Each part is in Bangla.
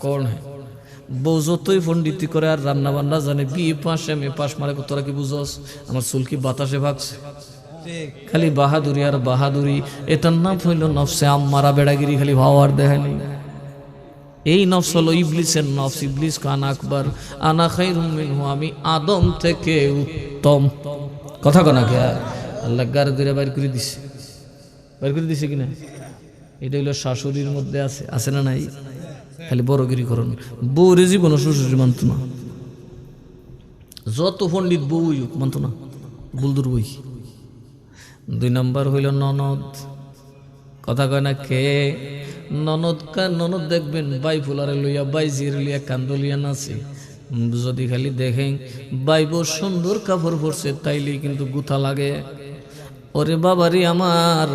कौन है বউ যতই পণ্ডিতি করে আর রান্না বান্না জানে বিয়ে পাশ এম এ পাশ মারে তোরা কি বুঝস আমার চুল কি বাতাসে ভাগছে খালি বাহাদুরি আর বাহাদুরি এটার নাম হইল নফসে আম্মারা বেড়াগিরি খালি ভাওয়ার দেখানি এই নফস হলো ইবলিসের নফস ইবলিস কান আকবর আনা খায়রুম মিনহু আমি আদম থেকে উত্তম কথা কনা কে আল্লাহ গার ধরে বাইর করে দিছে কিনা এটা হইলো শাশুড়ির মধ্যে আছে না নাই খালি বড়গিরি করুন বউরে জীবন শ্বশুরি মানত না যত পণ্ডিত বউ মানত না বুলদুর বই 2 নম্বর হইল ননদ কথা কয় না কে ননদ দেখবেন বাই ফুলারে লইয়া বাই জির লইয়া কান্দলিয়া নাচে যদি খালি দেখেন বাই বউ সুন্দর কাপড় পরছে তাইলেই কিন্তু গুথা লাগে ওরে বাবারি আমার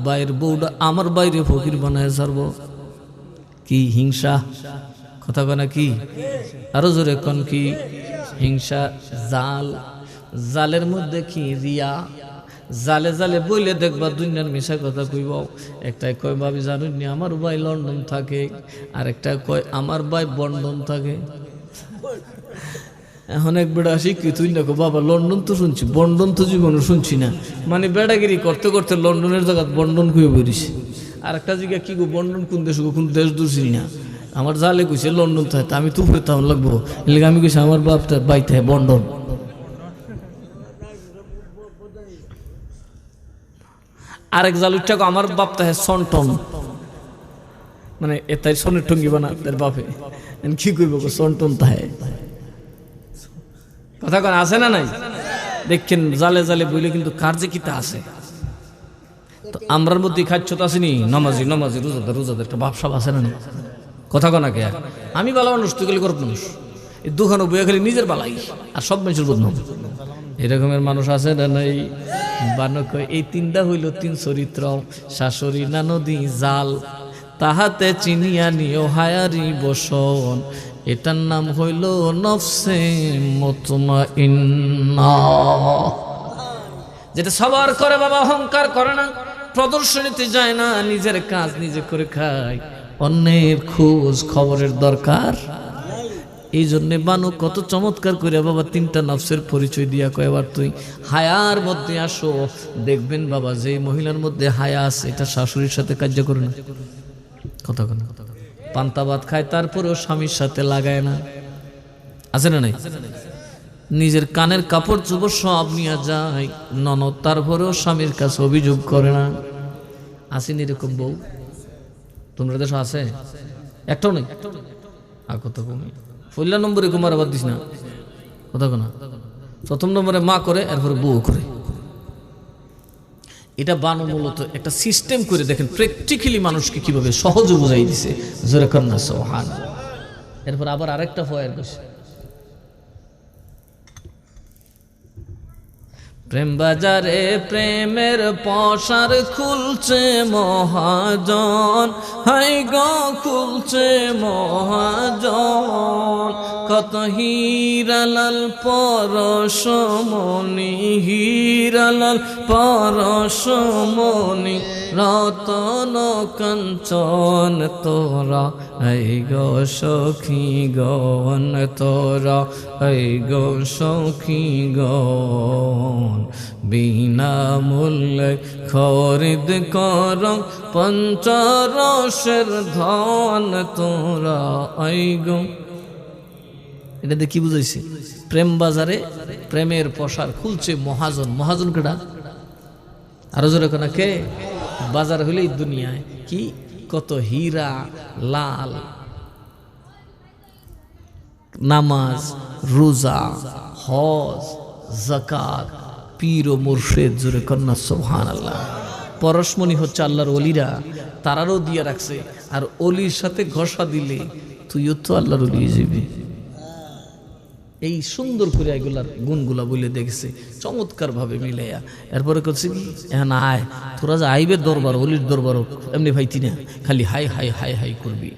বাইর বউটা আমার বাইরে ফকির বানায় ছাড়বো কি হিংসা কথা কয় না কি আরো জোরে কোন কি হিংসা জালের মধ্যে কি রিয়া জালে জালে বইলে দেখবা দুনিয়ার মিশা কথা কইব একটাই কয় ভাবি জানুন নি আমার ভাই লন্ডন থাকে আর একটা কয় আমার ভাই বন্ডন থাকে এখন এক বেড়া আসি কি তুই দেখো বাবা লন্ডন তো শুনছি বন্ডন তো জীবনে শুনছি না মানে বেড়াগিরি করতে করতে লন্ডনের জায়গা বন্ডন খুঁজে বেরিস আর একটা জায়গা কি গো বন্ডন কোন দেশ দূরছি না আমার জালে কইছে লন্ডন থাকে আমি তো উপরে তাহলে লাগবো এলাকা আমি কইছি আমার বাপটা বাই থাকে বন্ডন আরেক জালুরটা আমার বাপ তাহে সন্টন মানে এটাই সনের টঙ্গি বানা তার বাপে কি কইব সন্টন তাহে কথা কোন আছে না নাই দেখেন জালে জালে বইলে কিন্তু কার যে কিতা আছে তো আমরার মধ্যে খাচ্ছ তো আসেনি নামাজি রোজাদার একটা বাপসাপ আছে না কথা কোনা কে আমি ভালো মানুষ তুই গেলে করব মানুষ এই দুখানো বইয়া খালি নিজের বালাই আর সব মানুষের বদনাম এরকমের মানুষ আছে না নাই বানক এই 3টা হইল 3 চরিত্র শাশুড়ি না নদী জাল তাহাতে চিনিয়া নিও হায়ারি বসন এটার নাম হইল নফসে মুতমাইন্না যেটা সবার করে বাবা অহংকার করে না প্রদর্শনীতে যায় না নিজের কাজ নিজে করে খায় অন্যের খোঁজ খবরের দরকার এই জন্যে বানু কত চমৎকার করে বাবা 3টা নফসের পরিচয় দিয়া কয় এবার তুই হায়ার মধ্যে আসো দেখবেন বাবা যে মহিলার মধ্যে হায়া আছে এটা শাশুড়ির সাথে কার্য করে না কথা কোন পান্তা ভাত খায় তারপরেও স্বামীর সাথে লাগায় না আছে না নাই নিজের কানের কাপড় চোপড় সব নিয়ে যায় ননদ তারপরেও স্বামীর কাছে অভিযোগ করে না আসেনি এরকম বউ তোমরা দেশ আছে একটাও নেই আর কত কমে 16 নম্বরে কুমার আবার দিস না কথা কোনা 1ম নম্বরে মা করে এরপরে বউ করে এটা বানু মূলত একটা সিস্টেম করে দেখেন প্র্যাকটিক্যালি মানুষকে কিভাবে সহজে বুঝাই দিছে জোরে কর না সুবহানাল্লাহ এরপর আবার আরেকটা ফয়ার কইছে প্রেম বাজারে প্রেমের পসার খুলছে মহাজন হাই গো খুলছে মহাজন কত হীরালাল পরশমণি হীরালাল পরশমণি রতন কাঞ্চন তোরা এই গো সখী গন তোরা এই গো সখী গন বিনা মূল্যে খরিদ কর পঞ্চরসের ধন তোরা এই গো এটা দিয়ে কি বুঝাইছে প্রেম বাজারে প্রেমের পসার খুলছে মহাজন মহাজন কেডা আরো জোরে কোনা কে বাজার হইলেই দুনিয়ায় কি কত হীরা লাল নামাজ রোজা হজ যাকাত পীর ও মুর্শিদ জোরে কন্যা সুবহানাল্লাহ পরশমণি হচ্ছে আল্লাহর ওলিরা তারারও দিয়ে রাখছে আর ওলির সাথে ঘষা দিলে তুইও তো আল্লাহর ওলি যাবি এই সুন্দর করে এগুলার গুণগুলা বলে দেখছে চমৎকার ভাবে মিলাইয়া এরপরে করছে কি এখন আয় তোরা যে আইবে দরবার অলির দরবার এমনি ভাইতি না খালি হাই হাই হাই হাই করবি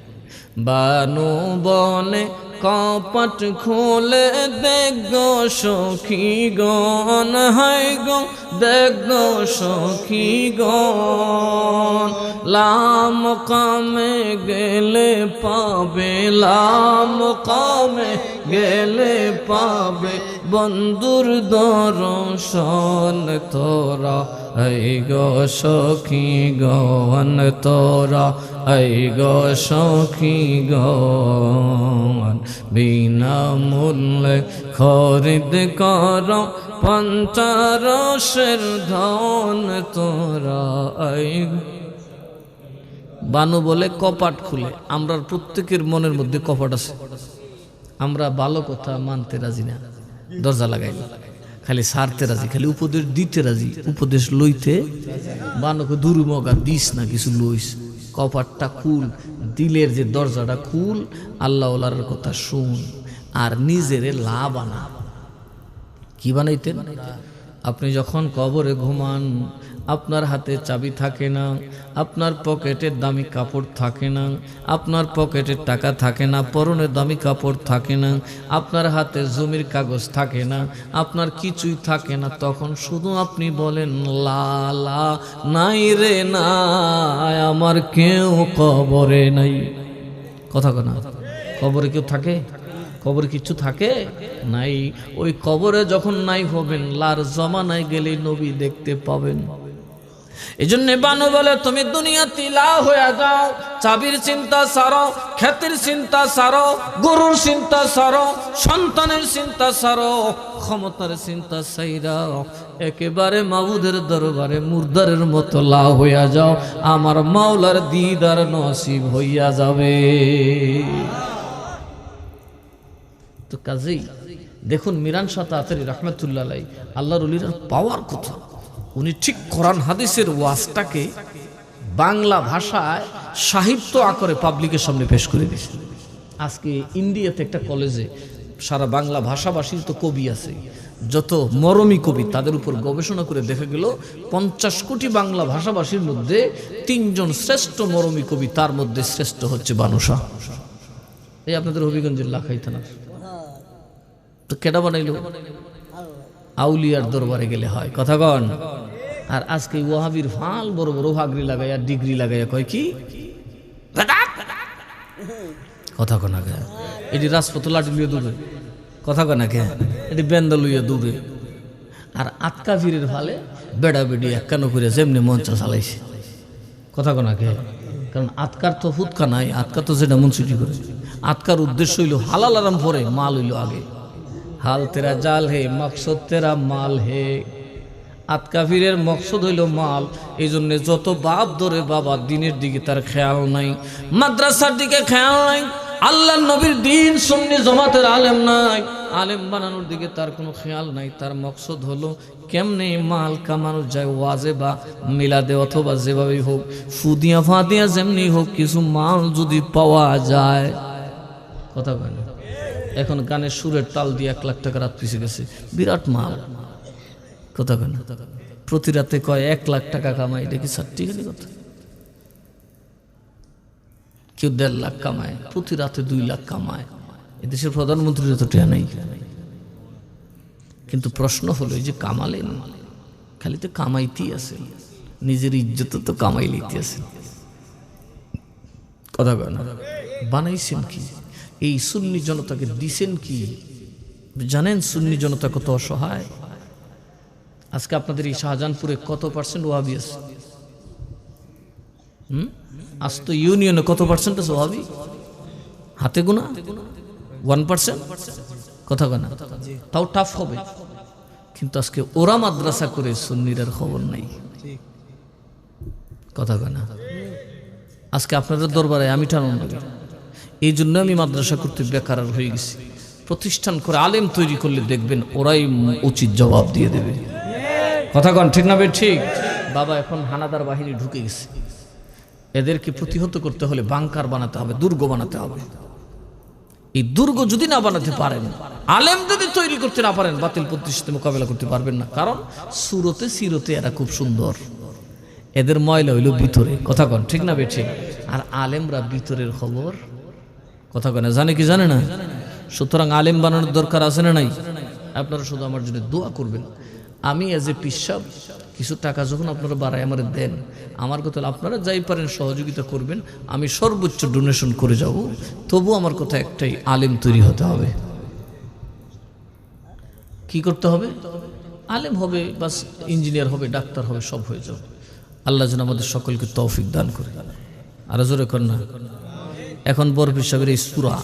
বানু বনে কপট খুলে দেখো সখী গণ, হাই গো দেখো সখী গণ। লাম কামে গেলে পাবে, লাম কামে গেলে পাবে বন্ধুর দর্শন তোরা, এই গো সখী গণ তোরা, এই গো সখী গণ। বিনা মূল্যে খরিদ কর পঞ্চরসের ধন তোরা, এই। বানু বলে কপাট খুলে। আমরা প্রত্যেকের মনের মধ্যে কপাট আছে, আমরা ভালো কথা মানতে রাজি না, দরজা লাগাই খালি সারতে রাজি, খালি উপদেশ দিতে রাজি, উপদেশ লইতে। বানুকে দুরুমগা দিস না, কিছু লইস। কপাটটা খুল, দিলের যে দরজাটা খুল, আল্লাহ ওয়ালার কথা শুন, আর নিজেরে লাভ আনা। কি বানাইতেন? আপনি যখন কবরে ঘুমান, আপনার হাতে চাবি থাকে না, আপনার পকেটে দামি কাপড় থাকে না, আপনার পকেটে টাকা থাকে না, পরনে দামি কাপড় থাকে না, আপনার হাতে জমির কাগজ থাকে না, আপনার কিছুই থাকে না, তখন শুধু আপনি বলেন লা লা, নাই রে নাই, আমার কেউ কবরে নাই। কথা কনা, কবরে কেউ থাকে? কবরে কিছু থাকে নাই। ওই কবরে যখন নাই হবেন, লার জমানায় গেলেই নবী দেখতে পাবেন। এই জন্য বানু বলে তুমি দুনিয়াতে লা হয়ে যাও, চাবির চিন্তা সারো, খ্যাতির চিন্তা সারো, গরুর চিন্তা সারো, সন্তানের চিন্তা সারো, ক্ষমতার চিন্তা সাইরাও, একেবারে মাবুদের দরবারে মুর্দারের মতো লা হইয়া যাও, আমার মাওলার দিদার নসিব হইয়া যাবে। তো কাজেই দেখুন মিরান শাহ তাতারী রাহমাতুল্লাহ আলাইহি, আল্লাহর ওলির পাওয়ার কথা। উনি ঠিক কোরআন হাদিসের ওয়াজটাকে বাংলা ভাষায় সাহিত্য আকারে পাবলিকের সামনে পেশ করে দিয়েছে। আজকে ইন্ডিয়াতে একটা কলেজে সারা বাংলা ভাষাভাষীর তো কবি আছে, যত মরমী কবি, তাদের উপর গবেষণা করে দেখা গেল 50 কোটি বাংলা ভাষাভাষীর মধ্যে 3 জন শ্রেষ্ঠ মরমী কবি, তার মধ্যে শ্রেষ্ঠ হচ্ছে বানু শাহ। এই আপনাদের হবিগঞ্জের লাখাই থানা। তো কেডা বানাইলো? আউলিয়ার দরবারে গেলে হয়, কথা কন। আর আজকে ওয়াহাবির ফাল বড় বড় ভাগরি লাগাইয়া ডিগ্রি লাগাইয়া কয় কি কথা কনা কে, এটি রাজপথ লাঠি লইয়া দূরে, কথা কনা কে, এটি বেন্দা লইয়া দূরে। আর আতকা ভিড়ের ফালে বেড়া বেড়ি একখানো করে যেমনি মঞ্চ চালাইছে, কথা কনা কে। কারণ আতকার তো ফুৎকা নাই, আতকা তো যেটা মন ছুটি করে। আতকার উদ্দেশ্য হইল হালাল আরাম পরে, মাল হইল আগে। হাল তেরা জাল হে মকসদ তেরা মাল হে। আতকাফিরের মকসদ হইল মাল। এই জন্য যত বাপ ধরে বাবা দিনের দিকে তার খেয়াল নাই, মাদ্রাসার দিকে খেয়াল নাই, আল্লাহ নবীর দিন সুন্নি জামাতের আলেম নাই, আলেম বানানোর দিকে তার কোনো খেয়াল নাই। তার মকসদ হলো কেমনে মাল কামানো যায়, ওয়াজে বা মিলাদে অথবা যেভাবেই হোক, ফুদিয়া ফাদিয়া যেমনি হোক, কিছু মাল যদি পাওয়া যায়। কথা কয় না? এখন গানের সুরের তাল দিয়ে 1 লাখ টাকা রাত পিছিয়ে গেছে, বিরাট মাল। কথা কয় না? প্রতি রাতে কয় 1 লাখ টাকা কামাই, এটা কি সার্টিফিকেট কথা? কেউ 1.5 লাখ কামায়, প্রতি রাতে 2 লাখ কামায়। এদেশের প্রধানমন্ত্রীর তো টেয়া নাই। কিন্তু প্রশ্ন হলো এই যে কামালেন, খালি তো কামাইতেই আছে, নিজের ইজ্জত তো কামাই লইতে আছে। কথা কয় না? বানাইছেন কি? এই সুন্নি জনতাকে দিছেন কি? জানেন সুন্নি জনতা কত অসহায়? আজকে আপনাদের এই শাহজাহানপুরে কত % ওয়াহাবি আছে? আজ তো ইউনিয়নে কত % আছে ওয়াহাবি? হাতে গোনা 1%। কথা কয় না? তাও টাফ হবে। কিন্তু আজকে ওরা মাদ্রাসা করে, সুন্নিরার খবর নাই। কথা কয় না? আজকে আপনাদের দরবারে আমি টানুন লাগে, এই জন্য আমি মাদ্রাসা করতে বেকার হয়ে গেছি। প্রতিষ্ঠান করে আলেম তৈরি করলে দেখবেন ওরাই উচিত জবাব দিয়ে দেবে। কথা কন ঠিক না? ঠিক। বাবা এখন হানাদার বাহিনী ঢুকে গেছে, এদেরকে প্রতিহত করতে হলে বাংকার বানাতে হবে, দুর্গ বানাতে হবে। এই দুর্গ যদি না বানাতে পারেন, আলেম যদি তৈরি করতে না পারেন, বাতিল প্রতিষ্ঠাতে মোকাবেলা করতে পারবেন না। কারণ সুরতে সিরতে এরা খুব সুন্দর, এদের ময়লা হইল ভিতরে। কথা কন ঠিক না? ঠিক। আর আলেমরা ভিতরের খবর কথা কয় না, জানে কি জানে না? সুতরাং আলেম বানানোর দরকার আছে না নাই? আপনারা শুধু আমার জন্য দোয়া করবেন। আমি এজ এ পিসাব কিছু টাকা যখন আপনারা বাড়ায় আমার দেন, আমার কথা আপনারা যাই পারেন সহযোগিতা করবেন, আমি সর্বোচ্চ ডোনেশন করে যাব। তবু আমার কথা একটাই, আলেম তৈরি হতে হবে। কি করতে হবে? আলেম হবে, বাস ইঞ্জিনিয়ার হবে, ডাক্তার হবে, সব হয়ে যাবে। আল্লাহ যেন আমাদের সকলকে তৌফিক দান করে। আর জোরে কর না। এখন বড় পিসাবের এই সূরা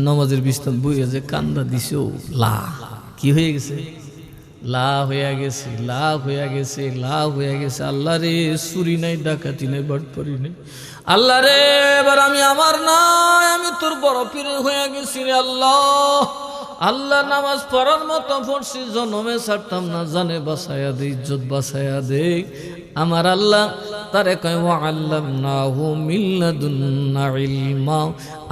নামাজের বিস্তার বইয়ে যে কান্দা দিছেও লা কি হয়ে গেছে? লা হয়ে গেছে, লা হয়ে গেছে, লা হয়ে গেছে। আল্লাহ রে, চুরি নাই, ডাকাতি নাই, বাটপারি নাই। আল্লাহ রে, এবার আমি আমার নাই, আমি তোর বড় পীর হয়ে গেছি রে আল্লাহ। আল্লাহ নামাজ পড়ার মতো পড়ছি, জন্মে ছাড়তাম না, জানে বাঁচায়া দে, ইজ্জত বাঁচায়া দে আমার আল্লাহ। তারে কয় ওয়া আল্লামনাহু মিন লাদুন্না ইলমা,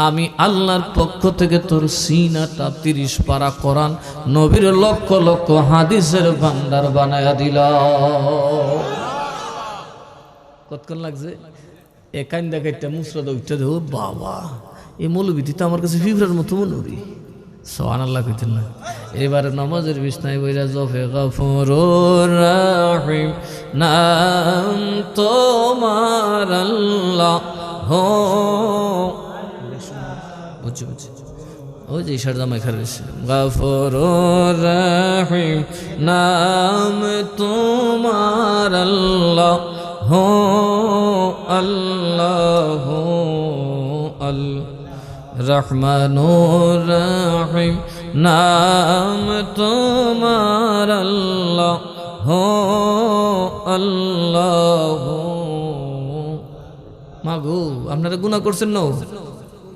আমি আল্লাহর পক্ষ থেকে তোর সিনাটা 30 পারা কোরআন, নবীর লক্ষ লক্ষ হাদিসের ভান্ডার বানায়া দিলাম। কতক্ষণ লাগছে? এ কান্দা কাইটা মুসরাদ উঠতে দেব বাবা, এই মৌলবীটি তো আমার কাছে ফিবরার মতো মনে করি। সুবহানাল্লাহ কইতেন না? এবারে নামাজের বিছনায় বইরা জফে গফুরুর রহিম নাম তোমার আল্লাহ হো। বুঝছি বুঝছি, ওই যে ইশার জামাই খারেছে। গফুরুর রহিম নাম তোমার আল্লাহ হো, আল্লাহ হো আল্লাহ। রহমানুর রহিম নাম তোমার আল্লাহ হো, আল্লাহ। মাগো, আপনারা গুনাহ করছেন না?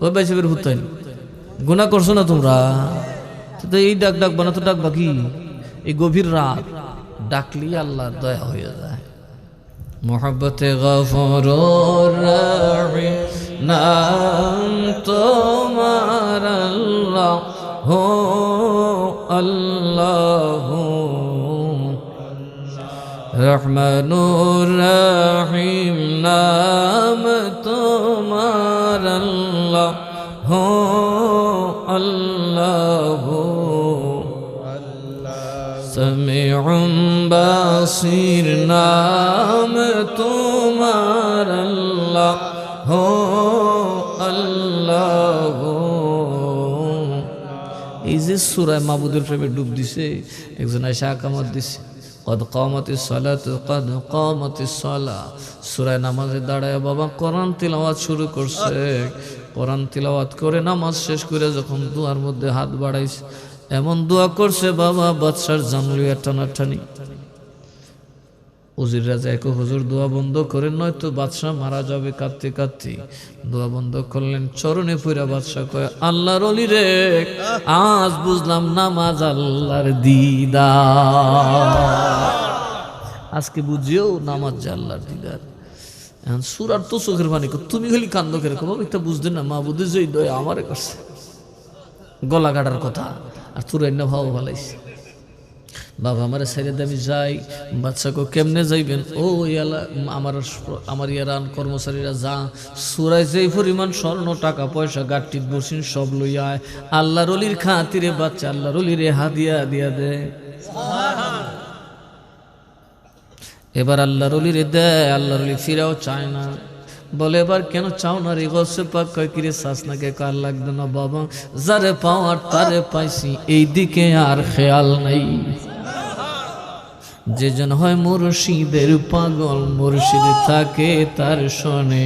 ওই বাইসের ভূতাই গুনাহ করছো না তোমরা? তো এই ডাক ডাক বানা তো ডাক বাকি, এই গভীর রাত ডাকলি আল্লাহর দয়া হয়ে যায়। মোহাব্বতে গফুরুর রহিম নাম তোমার আল্লাহ হো, আল্লাহ। রহমানুর রহিম নাম তোমার আল্লাহ হো, আল্লাহ। সামিউম বাসির নাম তোমার আল্লাহ হো, আল্লাহ। এই যে সূরা মাবুদের প্রেমে ডুব দিছে, একজন আয়েশা আকামত দিছে, কদ কামাতিস সালাতু, কদ কামাতিস সালাহ। সূরা নামাজে দাঁড়ায় বাবা কোরআন তিলাওয়াত শুরু করছে। কোরআন তিলাওয়াত করে নামাজ শেষ করে যখন দুয়ার মধ্যে হাত বাড়াইছে, এমন দোয়া করছে বাবা, বাদশার জানলিয়া টানাটানি। উজির রাজা এক হুজুর দোয়া বন্ধ করেন, নয়তো বাদশাহ মারা যাবে। কাঁদতে কাঁদতে দোয়া বন্ধ করলেন, চরণে পইরা বাদশাহ কয়, আল্লাহর ওলি রে, আজ বুঝলাম নামাজ আল্লাহর দিদার। আজকে বুঝিও নামাজ যে আল্লাহর দিদার। এখন সুরার তো চোখের পানি, তুমি খালি কান্দ করে বাবা, এটা বুঝতেন না মাহবুদের যে দয়া আমারে করছে, গলা কাটার কথা। আর তোর এনে ভাও ভালাইছে, বাবা আমার ছেড়ে দিয়ে আমি যাই। বাচ্চাকে কেমনে যাইবেন? ও আমার ইয়ারান কর্মচারীরা যা, সুরায় যেই পরিমাণ স্বর্ণ টাকা পয়সা গাঠটিত বসিন সব লইয়া আয়, আল্লাহর ওলির খাতিরে বাচ্চা আল্লাহর ওলিরে হাদিয়া দিয়া দে। এবার আল্লাহর ওলিরে দেয়, আল্লাহর ওলি ফিরাও চায় না। বলে এবার কেন চাও না রে? গসে পাক কয় কিরে চাস নাকি? কার লাগতো না বাবা, যারে পাওয়ার তারে পাইছি, এই দিকে আর খেয়াল নাই। যে জন হয় মুর্শিদের পাগল, মুর্শিদ থাকে তার শোনে,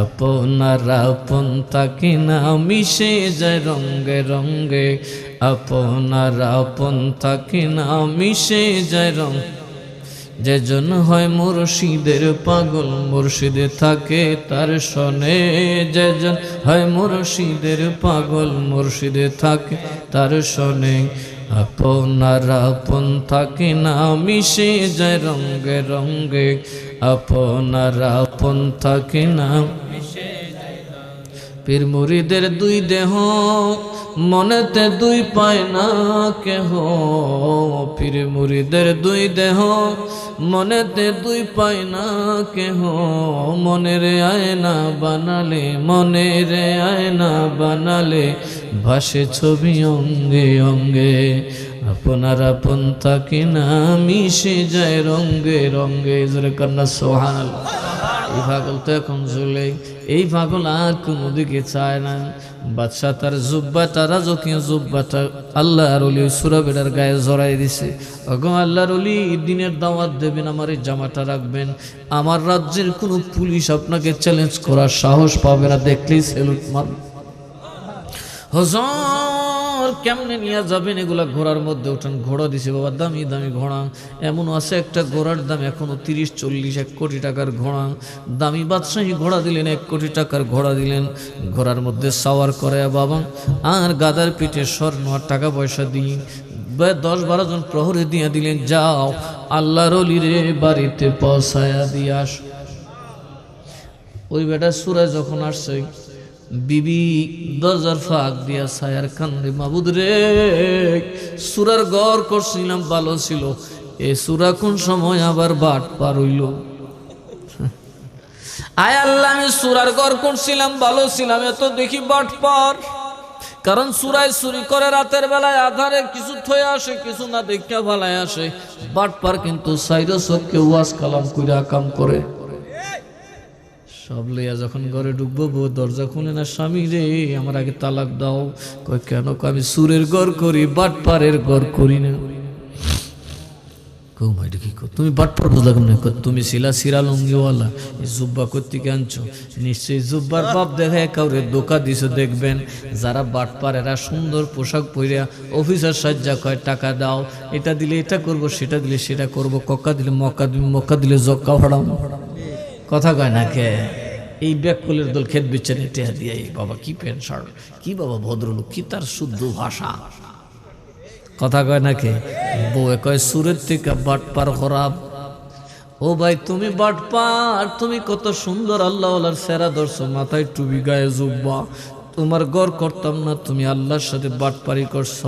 আপনার আপন তাকে না মিশে যায় রঙ্গে রঙ্গে, আপনার আপন তাকে না মিশে যায় রঙ। যে জন হয় মুর্শিদের পাগল, মুর্শিদে থাকে তার শোনে। যে জন হয় মুর্শিদের পাগল, মুর্শিদে থাকে তার শোনে, আপনার আপন থাকে না মিশে যায় রঙ্গে রঙ্গে, আপনার আপন থাকে না মিশে যায়। পীর মুরিদের দুই দেহ মনেতে দুই পায় না কেহ, পীর মুরিদের দুই দেহ মনেতে দুই পায় না কেহ, মনের আয়না বানালে, মনের আয়না বানালে ভাসে ছবি অঙ্গে অঙ্গে, আপনার আপন থাকে না মিশে যায় রঙ্গে রঙ্গে। জোরে কন্যা সুবহানাল্লাহ। এই পাগল তো এখন ঝুলে, এই পাগল আর কোনো দিকে চায় না। বাদশাহ তার জুব্বাটা, রাজকীয় জুব্বাটা আল্লাহর ওলি সূরা বেড়ার গায়ে জড়াই দিছে। ওগো আল্লাহর ওলি, দিনের দাওয়াত দেবেন, আমার এই জামাটা রাখবেন, আমার রাজ্যের কোনো পুলিশ আপনাকে চ্যালেঞ্জ করার সাহস পাবে না, দেখলেই সেলুট মার। হুজুর কেমনে নিয়ে যাবেন এগুলা? ঘোড়ার মধ্যে ওঠান। ঘোড়া দিছে বাবা, দামি দামি ঘোড়া, এমন আছে একটা ঘোড়ার দাম এখনো 30-40 1 কোটি টাকার ঘোড়া। দামি বাদশাহী ঘোড়া দিলেন, 1 কোটি টাকার ঘোড়া দিলেন। ঘোড়ার মধ্যে সাওয়ার করে বাবা, আর গাদার পিঠে স্বর্ণ আর টাকা পয়সা দিয়ে 10-12 জন প্রহরী দিয়ে দিলেন, যাও আল্লাহর ওলিরে বাড়িতে পৌঁছায়া দিয়ে আস। ওই বেটা সূরা যখন আসছে, বিবি দরজার ফাঁক দিয়া ছায়ার কান্দে, মাবুদ রে, সূরার ঘর করছিলাম ভালো ছিল, এই সূরা কোন সময় আবার বাট পার হইল? আয় আল্লাহ, আমি সূরার ঘর করছিলাম ভালো ছিলাম, এত দেখি বাট পার। কারণ সূরায় চুরি করে রাতের বেলায় আধারে কিছু থয়ে আসে, কিছু না দেখা ভালায় আসে। বাট পার কিন্তু সাইরা চোখকে ওয়াজ কালাম কইরা কাম করে। সব লইয়া যখন ঘরে ঢুকবো, বউ দরজা খুলে না, স্বামী রে আমার আগে তালাক দাও। কই কেন? আমি সুরের ঘর করি, বাটপারের ঘর করি না। তুমি বাটপার বুঝলা কেমন? তুমি ছিলা সিরা লুঙ্গিওয়ালা, এই জুব্বা কোত্থেকে আনছো? নিশ্চয়ই জুব্বার বাপ দেখায় কাউরে ধোকা দিছো। দেখবেন যারা বাটপার এরা সুন্দর পোশাক পরিয়া অফিসার সাজ্জা কয়, টাকা দাও, এটা দিলে এটা করব, সেটা দিলে সেটা করব, কক্কা দিলে মক্কা দিবি, মক্কা দিলে জক্কা ফাড়াম। কথা কয় না কে? এই ব্যাককুলের দল খেত বেচারে টেহা দিয়ে, বাবা কি প্যান্ট শার্ট, কি বাবা ভদ্রলোক, কি তার শুদ্ধ ভাষা। কথা কয় না কে? বউয়ে কয় সুরের থেকে বাটপার খরাব। ও ভাই তুমি বাটপার, তুমি কত সুন্দর আল্লাহওয়ালার সেরা দর্শন, মাথায় টুপি, গায়ে জুব্বা, তোমার ঘর করতাম না, তুমি আল্লাহর সাথে বাটপারি করছ।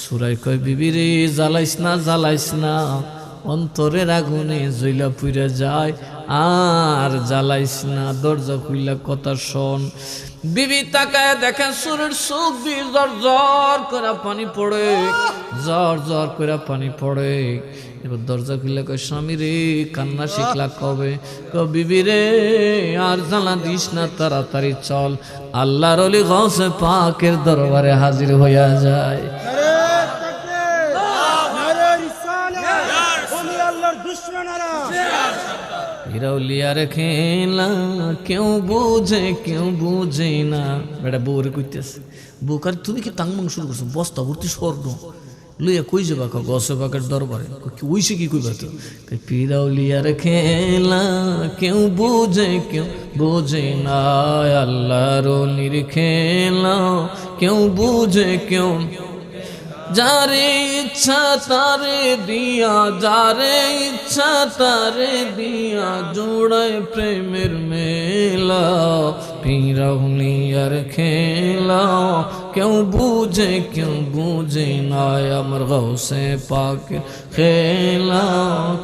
সুরাই কয় বিবি রে, জ্বালাইস না, জ্বালাইস না, অন্তরের আগুনে জইলা পুইরা যায়, আর জ্বালাইস না, দরজা খুইলা কথা শোন। বিবি তাকায় দেখে সুরের চোখ দিয়ে জর জর করে পানি পড়ে, জর জর করে পানি পড়ে। এবার দরজা খুলে কয়, স্বামী রে কান্না শিখলা কবে? বিবি রে আর জ্বালা দিস না, তাড়াতাড়ি চল, আল্লাহর ওলি গৌসে পাকের দরবারে হাজির হইয়া যায়। হিরাউলিয়ার খেলা কেউ বোঝে, কেউ বোঝে না। বেটা বউরে কইতেছে, বউ কার তুমি কি তাংমাং শুরু করছো? বস্তা ভর্তি স্বর্ণ লইয়া কই যাবা? গছে পাকের দরবারে। ওইসে কি কইবা? তো পিরাউলিয়ার খেলা কেউ বোঝে, কেউ বোঝে না, আল্লাহর ওলির খেলা কেউ বোঝে, কেউ যারে ইচ্ছা তারে দিয়া, যারে ইচ্ছা তারে দিয়া, জোড়ায় প্রেমের মেলা, পিরাউলিয়ার খেলা কেউ বুঝে, কেউ বুঝে না, আমার গৌসে পাকের খেলা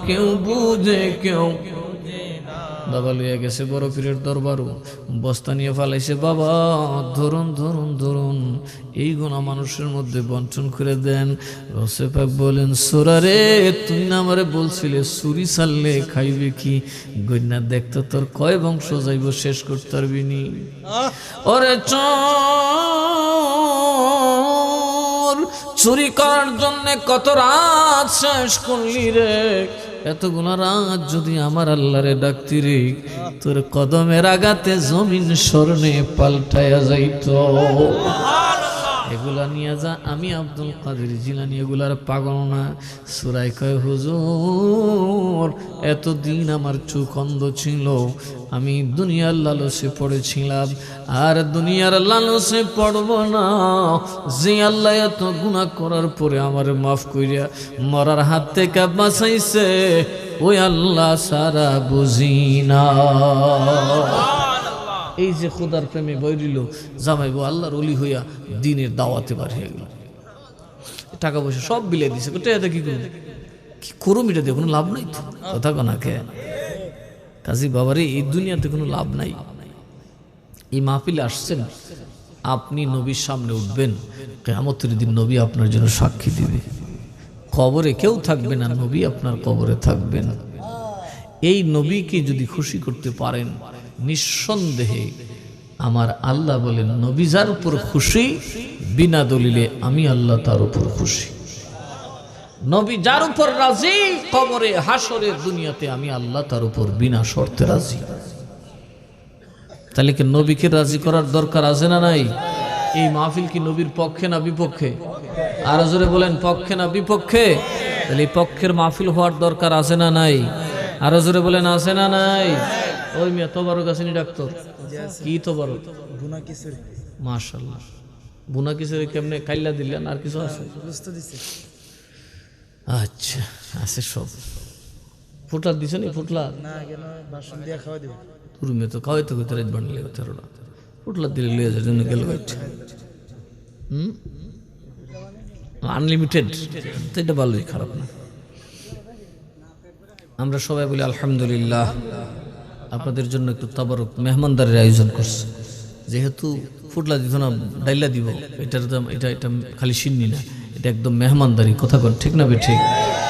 কেউ বুঝে, কেউ। বাবা লইয়া গেছে বড় পীরের দরবারও, বস্তা নিয়ে ফালাইছে, বাবা ধরুন ধরুন ধরুন, এই গুণা মানুষের মধ্যে বন্টন করে দেন। গৌসে পাক বলেন, সোরা রে, তুই না আমারে বলছিলে চুরি ছাড়লে খাইবে কি? গইনা দেখতো তোর কয় বংশ যাইব, শেষ করতে পারবি নি। ওরে চোর, চুরি করার জন্য কত রাত শেষ করলি রে, এতগুলো রাত যদি আমার আল্লাহরে ডাকতি রে, তোর কদমের আঘাতে জমিন স্বর্ণে পাল্টায়া যাইত। এগুলা নিয়ে যা, আমি আব্দুল কাদের জিলানী এগুলার পাগল না। সুরাই কয়, হুজুর এতদিন আমার চোখ অন্ধ ছিল, আমি দুনিয়ার লালসে পড়েছিলাম, আর দুনিয়ার লালসে পড়ব না। যে আল্লাহ এত গুনাহ করার পরে আমার মাফ কইরা মরার হাত থেকে বাঁচাইছে, ওই আল্লাহ সারা বুঝি না। এই যে খোদার প্রেমে বইরিল জামাইবো আল্লাহর ওলি হইয়া দিনের দাওয়াতে বার হয়ে গেল, টাকা পয়সা সব বিলে দিছে, এটা কি করবো, কি করুম, এটা দিয়ে কোনো লাভ নাই তো, কথা কনাকে কাজী বাবারে এই দুনিয়াতে কোনো লাভ নাই। এই মাহফিলে আসছেন, আপনি নবীর সামনে উঠবেন, কিয়ামতের দিন নবী আপনার জন্য সাক্ষী দিবে। কবরে কেউ থাকবে না, নবী আপনার কবরে থাকবেন। এই নবীকে যদি খুশি করতে পারেন, নিঃসন্দেহে আমার আল্লাহ বলেন, নবী যার উপর খুশি বিনা দলিলে আমি আল্লাহ তার উপর খুশি। নবী যার উপর রাজি, কবরে হাসরের দুনিয়াতে আমি আল্লাহ তার উপর বিনা শর্তে রাজি। তাহলে কি নবীকে রাজি করার দরকার আছে না নাই? এই মাহফিল কি নবীর পক্ষে না বিপক্ষে? আর জোরে বলেন, পক্ষে না বিপক্ষে? তাহলে এই পক্ষের মাহফিল হওয়ার দরকার আছে না নাই? আরো জোরে বলেন, আছে না নাই? ওই মিয়া তোবারক আসেনি ডাক্তার, কি তোবারক? মাশাআল্লাহ, বুনা কিসের কেমনে কাইল্লা দিলেন? আর কিছু আছে? আচ্ছা আছে সব। ফুটলা দিছ নি? ফুটলা তুমি তো খাওয়াই তো রাত বানলে ফুটলা দিলে লিয়ে যাওয়ার জন্য গেল। আনলিমিটেড তো এটা ভালোই, খারাপ না। আমরা সবাই বলি আলহামদুলিল্লাহ। আপনাদের জন্য একটু তাবারক মেহমানদারের আয়োজন করছে, যেহেতু ফুটলা দিত না ডাইলা দিব, এটার দাম এটা খালি সিন্নি না, এটা একদম মেহমানদারি, কথা কর ঠিক না বে ঠিক?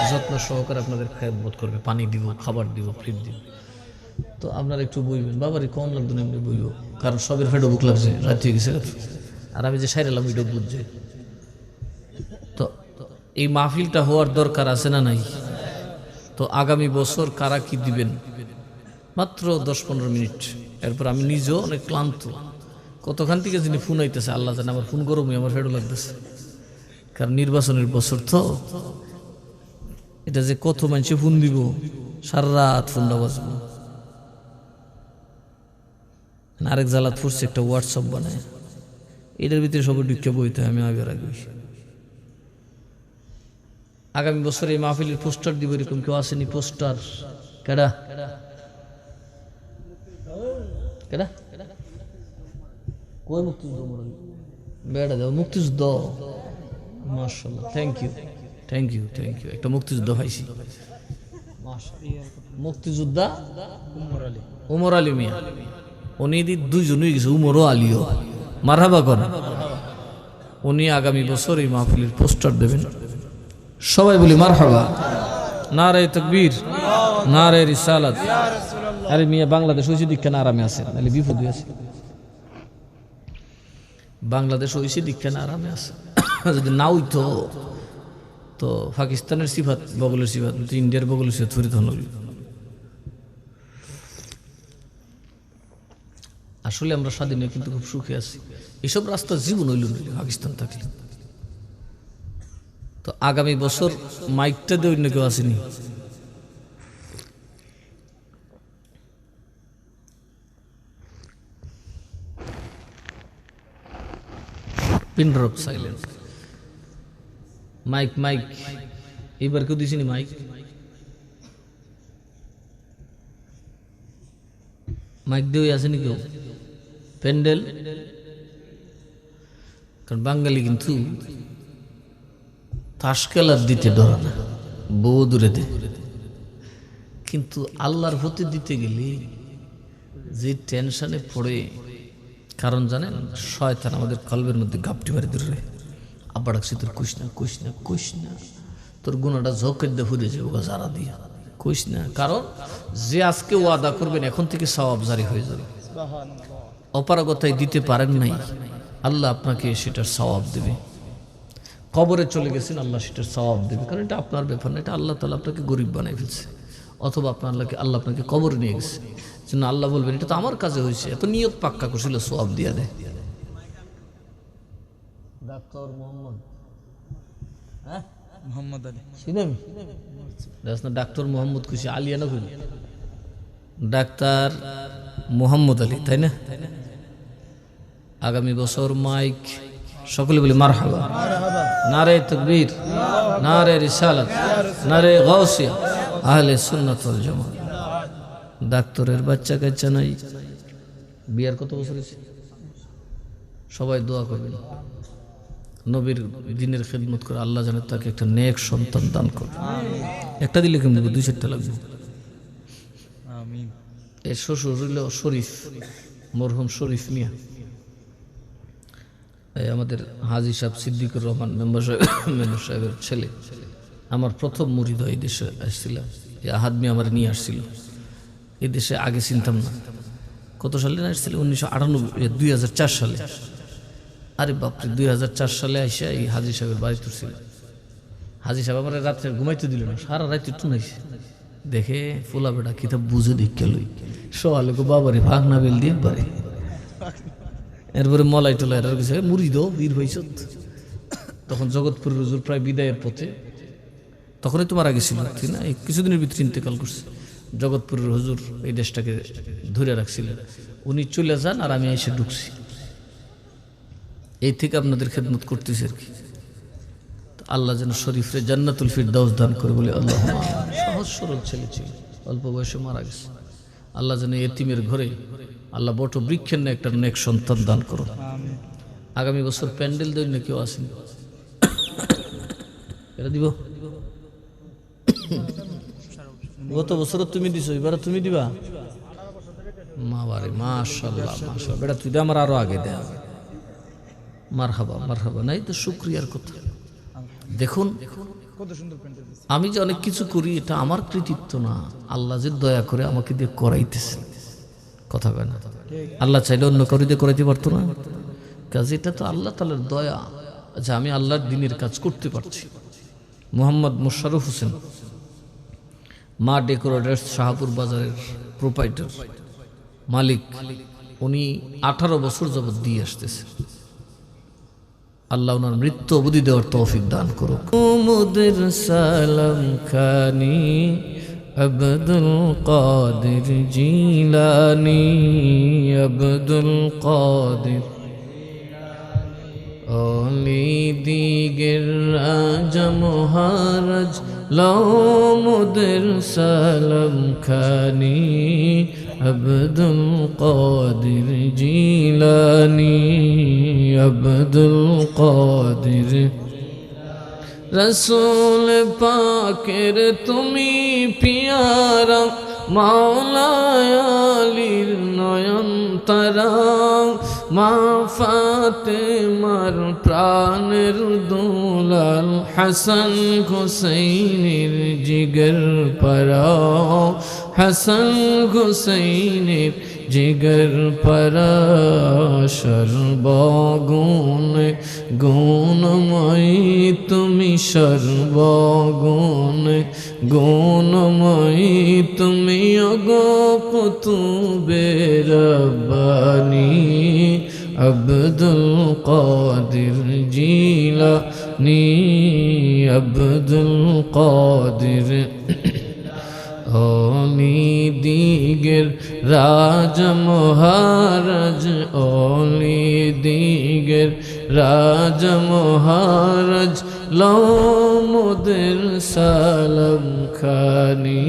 যত্ন সহকারে আপনাদের খেদমত করবে, পানি দিব, খাবার দিব, ফ্লিপ দিব। তো আপনারা একটু বইবেন, বাবারই কম লাগতো না, এমনি বইব, কারণ সবের ফেটে বুক লাগছে, রাত হয়ে গেছে। আর আমি যে সাইরালাম এটা বুঝছে। তো এই মাহফিলটা হওয়ার দরকার আছে না নাই? তো আগামী বছর কারা কি দিবেন? মাত্র 10-15 মিনিট, এরপর আমি নিজেও অনেক ক্লান্ত। কতখান থেকে যিনি ফোন আইতেছে আল্লাহ জানে, আমার ফোন গরমই, আমার ফেডও লাগতেছে, কারণ নির্বাচনের বছর তো। এটা যে কত মানুষে ফোন দিব, সারা রাত ফোনটা বাজবো। আরেক জ্বালাত ফুটছে, একটা হোয়াটসঅ্যাপ বানায়, এটার ভিতরে সবাই ঢুকে বইতে হয়। আমি আগের আগে আগামী বছর এই মাহফিলের পোস্টার দিব, এরকম কেউ আসেনি? পোস্টার কেডা কেডা কই? মুক্তিযুদ্ধ বেড়া দাও, মুক্তিযুদ্ধ। মাশাআল্লাহ, thank you thank you thank you. একটা মুক্তিযুদ্ধ পাইছি, মুক্তিযোদ্ধা উমর আলী মিয়া। উনি দুইজনই গেছে, উমরও আলীও, মারহাবা কর। উনি আগামী বছর এই মাহফিলের পোস্টার দেবেন। সবাই বলি মারহাবা, নারে তাকবীর, নারে রিসালাত। আরে মিয়া, বাংলাদেশ হয়েছে দীক্ষা না আরামে আছে, নাহলে বিপদ আছে। বাংলাদেশ হয়েছে দীক্ষা না আরামে আছে, যদি না হইতো তো পাকিস্তানের সিফাত বগলের সিফাত, ইন্ডিয়ার বগলের সিফাত ফরিদ হল। আসলে আমরা স্বাধীনে কিন্তু খুব সুখে আছি। এসব রাস্তা জীবন হইল পাকিস্তান থাকলে। তো আগামী বছর মাইকটা দিয়ে অন্য কেউ আসেনি। Pin drop silent. Mike mike এইবার কেউ দিছিনি মাইক? মাইক দিয়ে আসেনি কেউ? প্যান্ডেল, কারণ বাঙালি কিন্তু তাস খেলার দিতে ডরে না, বহু দূরে দেয়। কিন্তু আল্লাহর হতে দিতে গেলে যে টেনশনে পড়ে, কারণ জানেন শয়তান আমাদের কলবের মধ্যে গাপটি মারি ধরে, আব্বা ডাকছি তোর কুস না কুস না কুস না, তোর গুণাটা ঝোঁকের দিয়ে ফুরে যাবে ওগা যারা দিয়ে কুস না। কারণ যে আজকে ওয়াদা করবেন এখন থেকে সওয়াব জারি হয়ে যাবে। অপারগতায় দিতে পারেন নাই, আল্লাহ আপনাকে সেটার সওয়াব দেবে। কবরে চলে গেছেন, আল্লাহ সেটার সওয়াব দেবে, কারণ এটা আপনার ব্যাপার না, এটা আল্লাহ তাআলা আপনাকে গরিব বানাই ফেলছে। অথবা আল্লাহ আপনাকে কবরে নিয়ে গেছে, জন্য আল্লাহ বলবেন এটা তো আমার কাছে হয়েছে, এত নিয়ত পাক্কা করছিল, সওয়াব দিয়া দেয়। ডাক্তার মোহাম্মদ, হ্যাঁ মোহাম্মদ আলী সিনামি দাস না, ডাক্তার মোহাম্মদ খুশি আলিয়ানা খুশি, ডাক্তার মোহাম্মদ আলী, তাই না? আগামী বছর মাইক সকলে বলি মারহাবা, নারে তাকবীর, নারে রিসালাত, নারে গাউসিয়া, আহলে সুন্নাত ওয়াল জামাত। ডাক্তারের বাচ্চা কাচ্চা নাই, বিয়ার কত বছর হয়েছে? সবাই দোয়া করবেন, নবীর দিনের খেদমত করে আল্লাহ জানে তাকে একটা নেক সন্তান দান করবে। একটা দিলে কেমন দেবো, 2-4টা লাগবে। এর শ্বশুর হইল শরীফ, মরহুম শরীফ মিয়া। আমাদের হাজী সাহেব সিদ্দিকুর রহমান মেম্বার সাহেবের ছেলে। আমার প্রথম মুরিদ এই দেশে আসছিল, এই আহাদ মিয়া আমার নিয়ে আসছিল এই দেশে। আগে চিনতাম না। কত সালে আসছিল? 2004 সালে। আরে বাপরে, 2004 সালে আইসা এই হাজী সাহেবের বাড়ি তুলছিল। হাজী সাহেব আমার রাত্রে ঘুমাইতে দিল না, সারা রাত টুনাইছে। দেখে ফুলা বেটা কিতাব বুঝে দেখে লই সোয়ালকে বাবারে ভাগ না বেল দিয়ে পারে। এরপরে মলাই টলাই মুড়ি দো বীর হয়েছ। তখন জগৎপুরের হুজুর প্রায় বিদায়ের পথে, তখনই তোমার আগে ছিল ঠিক না, এই কিছুদিনের ভিতরে ইন্তেকাল করছে। জগৎপুরের হুজুর এই দেশটাকে ধরে রাখছিলেন, উনি চলে যান আর আমি এসে ঢুকছি। এই থেকে আপনাদের খেদমত করতেছি আর কি। আল্লাহ যেন শরীফরে জান্নাতুল ফিরদাউস দান করে বলে আল্লাহ। সহজ সরল ছেলে ছিল, অল্প বয়সে মারা গেছে। আল্লাহ যেন এতিমের ঘরে আল্লাহ বট বৃক্ষের না একটা নেক সন্তান দান করো। আগামী বছর প্যান্ডেল দই না কেউ আসেন, এটা দিব। গত বছর তুমি দিছো, এবার তুমি দিবা। মা বারে মাশাআল্লাহ মাশাআল্লাহ, বেটা তুই আমার আরো আগে দেয়া। মারহাবা মারহাবা, নাই তো শুকরিয়ার কথা। দেখুন আমি যে অনেক কিছু করি এটা আমার কৃতিত্ব না, আল্লাহ যে দয়া করে আমাকে দিয়ে করাইতেছে। কথা কয় না? আল্লাহ চাইলে অন্য কারো দিয়ে করাইতে পারতো না। কাজে এটা তো আল্লাহ তাআলার দয়া যে আমি আল্লাহর দ্বীনের কাজ করতে পারছি। মোহাম্মদ মোশাররফ হোসেন, মা ডেকোরেটরস, শাহপুর বাজারের প্রোপাইটার মালিক, উনি 18 বছর যাবত দিয়ে আসতেছে। আল্লাহ ওনার মৃত্যু অবধি দেওয়ার তৌফিক দান করুক। মুদের সালাম খানি আব্দুল কাদের জিলানি, আব্দুল কাদের অলি দিগের রাজা মহারাজ, লও মুদের সালাম খানি আব্দুল কাদের জিলানি, আব্দুল কাদের। রসুল পাকের তুমি পিয়ারা, মাওলায় আলীর নয়ন তারা, মা ফাতেমার প্রাণের দুলাল, হাসান হুসাইনের জিগর পরাও, হাসান হুসাইনের জিগর পরা। সর্বগুণে গুণময়ী তুমি, সর্বগুণে গুণময়ী তুমি, ওগো কুতুবে রব্বানি, আব্দুল কাদের জিলানি, আব্দুল কাদের অলি দিগের রাজ মহারাজ, অলি দিগের রাজ মহারাজ, লও মুদের সালাম খানি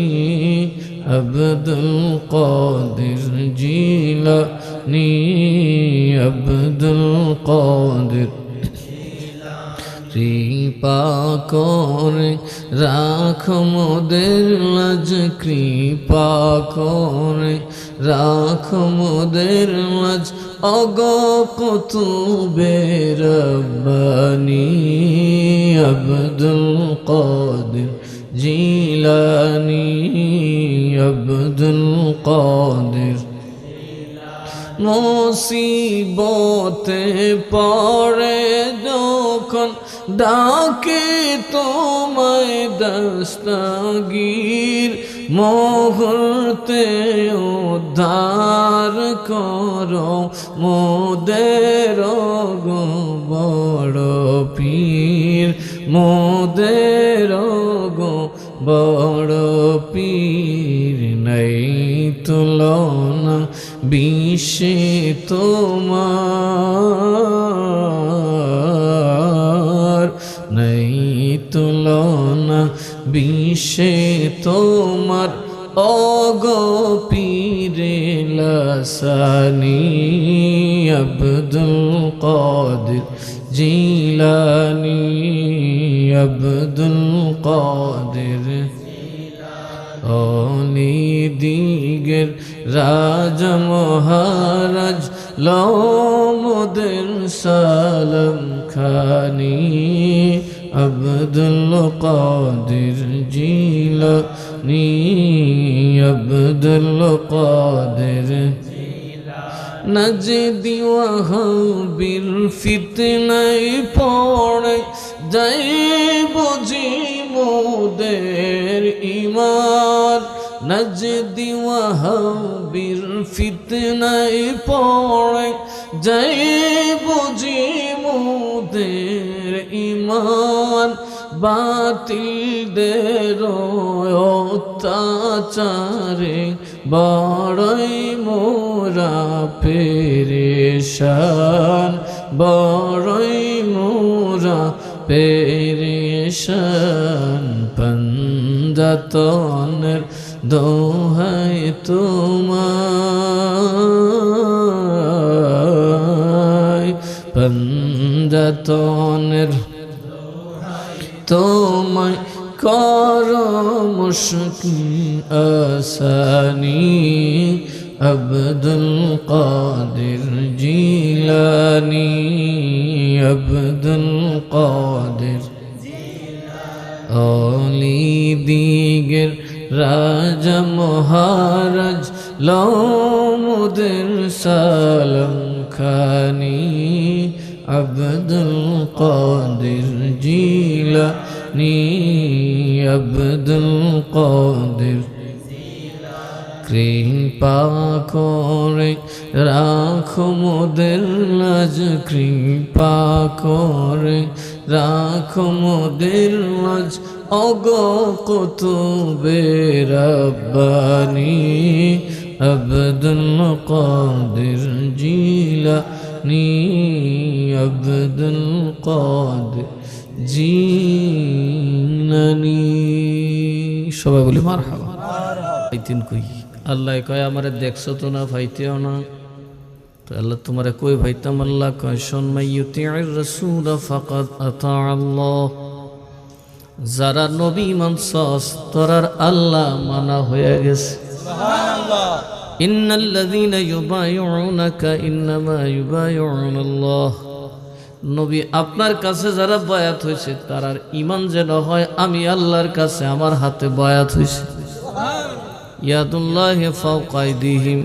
আব্দুল কাদের জিলানি, আব্দুল কাদের। কৃপা করে রাখো মোদের লাজ, কৃপা করে রাখো মোদের লাজ, ওগো কুতুবে রব্বানি, আব্দুল কাদের জিলানি, আব্দুল কাদের। মুসিবতে পড়ে যখন ডাকে তোমায় দস্তগীর, মুহূর্তে উদ্ধার করো মোদের গো বড় পীর, মোদের গো বড় পীর। নাই তুলনা বিশ্বে তোমার, নাই তুলনা বিশ্বে তোমার, ওগো পীরে আসানি আব্দুল কাদের জিলানি আব্দুল কাদের অলি দিগের রাজা মহারাজ লমদের সালাম খানি আব্দুল কাদের জিলানি আব্দুল কাদের নজদি ওয়াহাবির ফিতনায় পড়ে যাই বুঝি মোদের ঈমান নজদি ওয়াহাবির ফিতনায় পড়ে যাই বুঝি মোদের ঈমান বাতিলদের অত্যাচারে বড়ই মোরা পেরেশান বড়ই মোরা পেরেশান পঞ্জাতনের দোহাই তোমায় পঞ্জাতনের তোমায় কর মুশকিল আসানি আব্দুল কাদের জিলানি আব্দুল কাদের অলি দিগের রাজা মহারাজ লমদের সালাম খানি আব্দুল কাদের জিলানি আব্দুল কাদের কৃপা করে রাখো মোদের লাজ কৃপা করে রাখো মোদের লাজ ওগো কুতুবে রব্বানি আব্দুল কাদের জিলানি আব্দুল কাদের জিলানি সবাই বলি মারহাবা পাইতেন কই আল্লাহ কয় আমারে দেখছো তো না পাইতেও না তো আল্লাহ তোমারে কই ভাইতাম আল্লাহ কয় শোন মাইয়ুতির রাসূল ফাকাদ আতা আল্লাহ যারা নবী মানছস তোরার আল্লাহ মানা হয়ে গেছে সুবহানাল্লাহ ইন্নাল্লাযীনা ইউবাইউনাকা ইন্নামা ইউবাইউনাল্লাহ নবী আপনার কাছে যারা বায়াত হয়েছে তারার ঈমান যেন হয় আমি আল্লাহর কাছে আমার হাতে বায়াত হয়েছে ইয়াদুল্লাহি ফাওকা আইদিহিম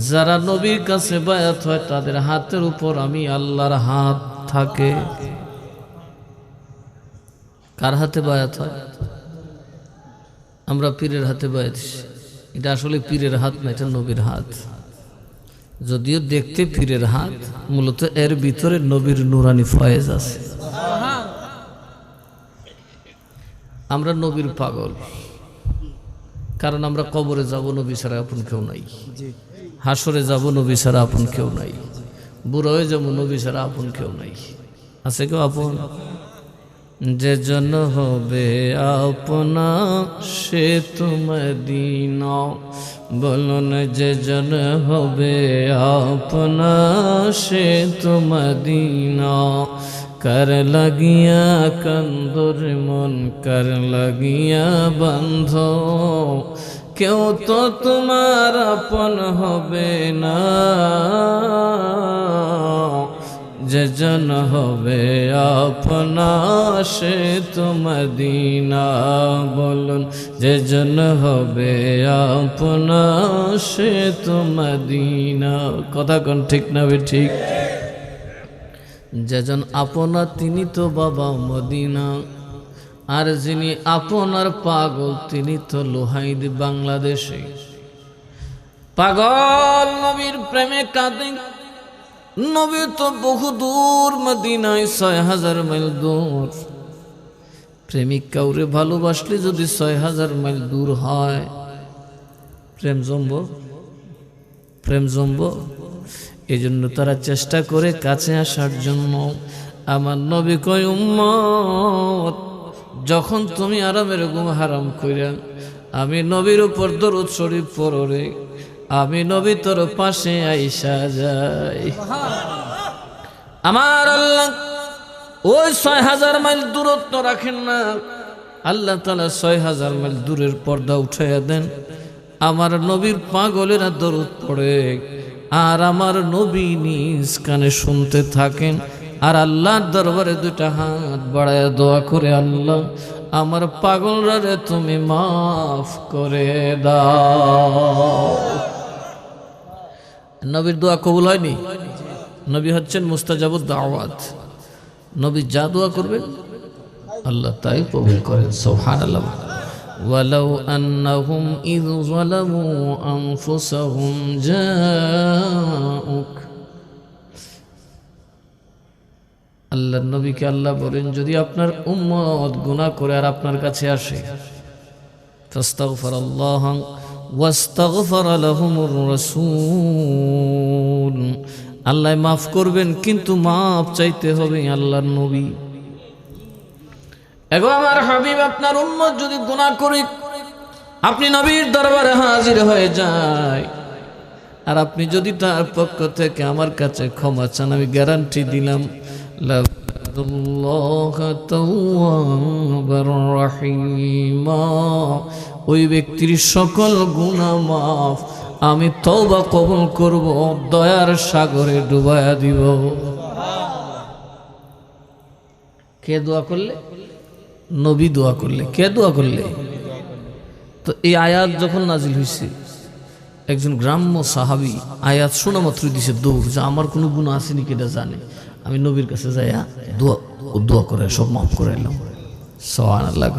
যারা নবীর কাছে বায়াত হয় তাদের হাতের উপর আমি আল্লাহর হাত থাকে কার হাতে বায়াত হয় আমরা পীরের হাতে বায়াত এটা আসলে পীরের হাত না এটা নবীর হাত যদিও দেখতে পীরের হাত মূলত এর ভিতরে নবীর নুরানি ফয়েজ আছে আমরা নবীর পাগল কারণ আমরা কবরে যাব নবী ছাড়া আপন কেউ নাই হাসরে যাব নবী ছাড়া আপন কেউ নাই বুড়ো হয়ে যাব নবী ছাড়া আপন কেউ নাই আছে কেউ আপন যে জন হবে আপনা সে তো মদিনা বলুন যে জন হবে আপনা সে তো মদিনা कर लगिया कंदुर मन कर लगिया बंधो क्यों तो तुम्हारा अपन होबे ना जजन होबे अपना से तो मदीना बोलुन जजन होबे अपना से तो मदीना कथा कौन ठीक ना भी ठीक যেজন আপনার তিনি তো বাবা মদিনা আর যিনি আপনার পাগল তিনি তো লোহাইদ বাংলাদেশে পাগল নবীর প্রেমে কাঁদে নবী তো বহু দূর মদিনায় ৬০০০ মাইল দূর প্রেমিক কাউরে ভালোবাসলে যদি ৬০০০ মাইল দূর হয় প্রেম জমব এই জন্য তারা চেষ্টা করে কাছে আসার জন্য আমার নবী কয় উম্মত যখন তুমি আরামের ঘুম হারাম কইরা আমি নবীর উপর দরুদ শরীফ পড়ো রে আমি নবী তোর পাশে আইসা যাই। আমার আল্লাহ ওই 6000 মাইল দূরত্ব রাখেন না, আল্লাহ তাআলা 6000 মাইল দূরের পর্দা উঠাইয়া দেন। আমার নবীর পাগলেরা দরুদ পড়ে আর আমার নবী নিজ কানে শুনতে থাকেন। আর আল্লাহর দরবারে দুইটা হাত বাড়ায় দোয়া করে, আল্লাহ আমার পাগলরা রে তুমি মাফ করে দাও। নবীর দোয়া কবুল হয়নি? নবী হচ্ছেন মুস্তাজাবুদ দাওয়াত। নবী যা দোয়া করবেন আল্লাহ তাই কবুল করেন। সুবহানাল্লাহ। ওয়ালাউ আন্নাহুম ইয যালামু আনফুসাহুম জাউক, আল্লাহর নবীকে আল্লাহ বলেন যদি আপনার উম্মত গুনাহ করে আর আপনার কাছে আসে, ফাস্তাগফিরুল্লাহ ওয়াস্তাগফার লাহুমুর রাসূল, আল্লাহ মাফ করবেন কিন্তু মাফ চাইতে হবে আল্লাহর নবী। এগো আমার হাবিব, আপনার উম্মত যদি গুনাহ করে আপনি নবীর দরবারে হাজির হয়ে যায় আর আপনি যদি তার পক্ষ থেকে আমার কাছে ক্ষমা চান, আমি গ্যারান্টি দিলাম ওই ব্যক্তির সকল গুনাহ মাফ আমি তওবা কবুল করব, দয়ার সাগরে ডুবায়া দিব। কে দোয়া করলে? নবী দোয়া করলে। কে দোয়া করলে? তো এই আয়াত যখন নাজিল হয়েছে, একজন গ্রাম্য সাহাবী আয়াত শোনা মাত্র দিছে দৌড়, যে আমার কোনো গুনাহ আসেনি কেটা জানে, আমি নবীর কাছে যাইয়া দোয়া করে সব মাফ করে এলাম। সুবহানাল্লাহ।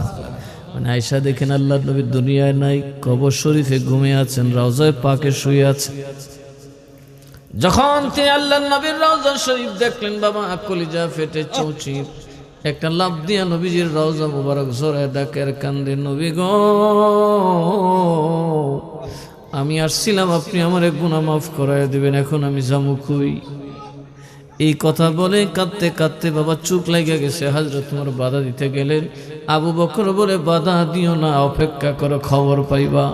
মানে আয়েশা দেখেন আল্লাহর নবী দুনিয়ায় নাই, কবর শরীফে ঘুমিয়ে আছেন, রওজায়ে পাকে শুয়ে আছেন। যখন তিনি আল্লাহর নবীর রওজা শরীফ দেখলেন, বাবা কলিজা ফেটে চৌচির একটা লাফ দিয়া নবীজির রওজা মুবারক জোরে ডাকের কান্দে, নবী গো আমি আসছিলাম আপনি আমারে গুনাহ মাফ করায় দিবেন, এখন আমি যামু কই? এই কথা বলে কাঁদতে কাঁদতে বাবা চুপ লাগা গেছে। হযরত ওমর বাধা দিতে গেলেন, আবু বকর বলে বাধা দিও না, অপেক্ষা করো খবর পাইবা।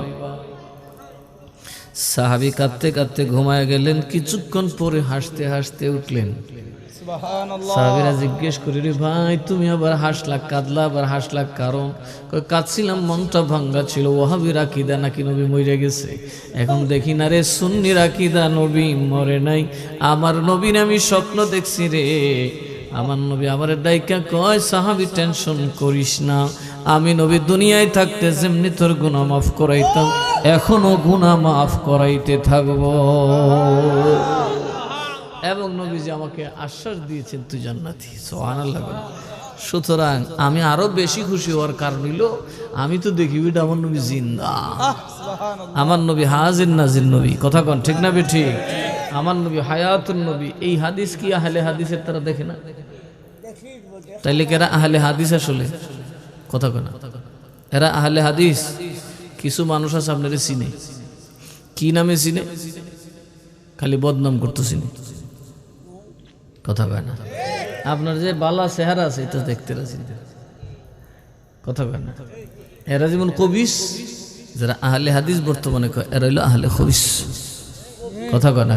সাহাবী কাঁদতে কাঁদতে ঘুমায় গেলেন। কিছুক্ষণ পরে হাসতে হাসতে উঠলেন। সাহাবীরা জিজ্ঞেস করি, রে ভাই তুমি আবার হাসলা, কাঁদলা আবার হাসলা কারণ? কাঁদছিলাম মনটা ভাঙ্গা ছিল, ওয়াহাবীর আকীদা নাকি নবী মরে গেছে। এখন দেখি না রে সুন্নির আকীদা নবী মরে নাই, আমার নবীর আমি স্বপ্ন দেখছি রে। আমার নবী আমার ডাইকা কয়, সাহাবী টেনশন করিস না, আমি নবী দুনিয়ায় থাকতে যেমনি তোর গুনাহ মাফ করাইতাম এখনো গুনাহ মাফ করাইতে থাকবো। এবং নবীজি আমাকে আশ্বাস দিয়েছেন তুই জান্নাতি। সুবহানাল্লাহ। সুতরাং আমি আরো বেশি খুশি হওয়ার কারণ হইল আমি তো দেখি আমার নবী জিন্দা, আমার নবী হাজির নাজির নবী। কথা কন ঠিক না বেঠিক? আমার নবী হায়াতুন নবী। এই হাদিস কি আহলে হাদিসের তারা দেখে না? তাইলে এরা আহলে হাদিস আসলে? কথা কন, এরা আহলে হাদিস? কিছু মানুষ আছে আপনারা চিনে, কি নামে চিনে? খালি বদনাম করতে চিনে। কথা কয় না? আপনার যে বালা চেহারা আছে এটা দেখতে রাজি। কথা কয় না? এরা যেমন কবিস, যারা আহলে হাদিস বর্তমানে কয় এরা হইল আহলে খবিস। কথা কয় না?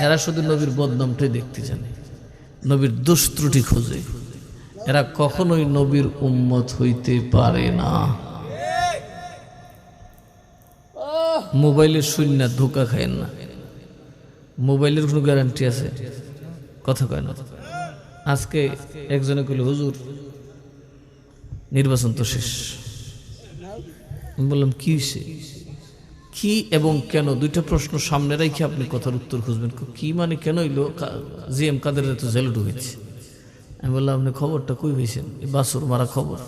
এরা শুধু নবীর বদনামটাই দেখতে জানে, নবীর দোষ ত্রুটি খোঁজে। এরা কখনোই নবীর উম্মত হইতে পারে না। মোবাইলের শূন্য ধোকা খায়েন না, মোবাইলের কোনো গ্যারান্টি আছে? কথা কয় না? আজকে একজনে কইল, হুজুর নির্বাচন তো শেষ। আমি বললাম কি হয়েছে, কি এবং কেন, দুইটা প্রশ্ন সামনে রেখে আপনি কথার উত্তর খুঁজবেন। কি মানে কেন হইলো? জিএম কাদের তো জেলে ঢুকেছে। আমি বললাম আপনি খবরটা কই হয়েছেন? বাসুর মারা খবর।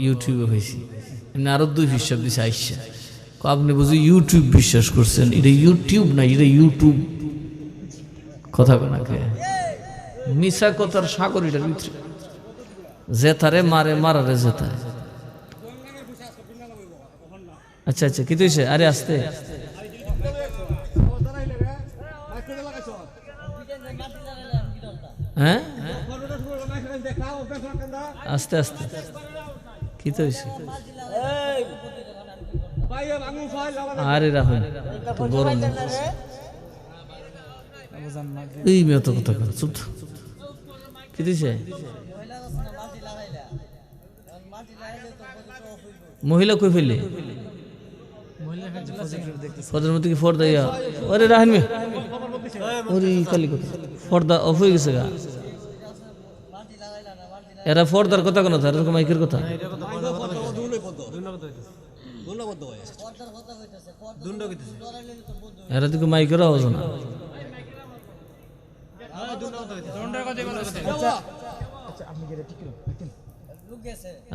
ইউটিউবে হয়েছি। এমনি আরো 2 হিসাব দিছে আইসা। আপনি বুঝি ইউটিউব বিশ্বাস করছেন? এটা ইউটিউব না, এটা ইউটিউব। কথা কোনা কে মিশা কথার সাগর এটার ভিতরে। জেতারে মারে, মারারে জেতারে। আচ্ছা আচ্ছা কি তুইছে? আরে আসতে হ্যাঁ আস্তে আস্তে কি তো হয়েছে? আরে রাহুল তো গরম না। এই মেয়ে তো কথা কর চুপ থাক। কি দিছে মহিলা কই ফেললে ফর্দার মধ্যে কি ফর্দা ইয়া আরে রাহিন মে ওরে কালি কথা ফর্দা অফ হয়ে গেছে গা এরা ফর্দার কথা কোন তার এরকম মাইকের কথা এরা তো মাইকের আওয়াজ না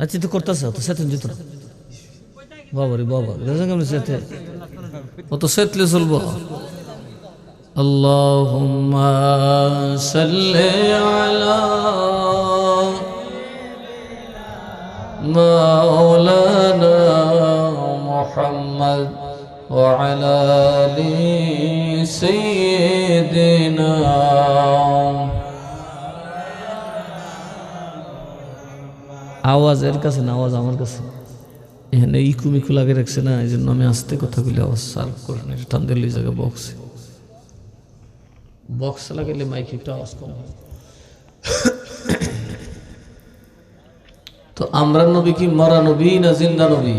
আচ্ছা তো করতেছে তো সেতন যেত বাবা রে বাবা কেমন সেতে ও তো সেতলে চলবো আল্লাহুম্মা সাল্লি আলা মাওলানা মুহাম্মদ ওয়া আলা আলি সাইয়্যিদিনা আওয়াজ এর কাছে না আওয়াজ আমার কাছে এখানে ইকু মিকু লাগে রাখছে না এই জন্য আমি আস্তে কথাগুলি আওয়াজ সার্ভ করে না টান দিলে জায়গায় বক্স লাগাইলে মাইক একটু আওয়াজ কম হয় তো আমরা নবী কি মরা নবী না জিন্দা নবী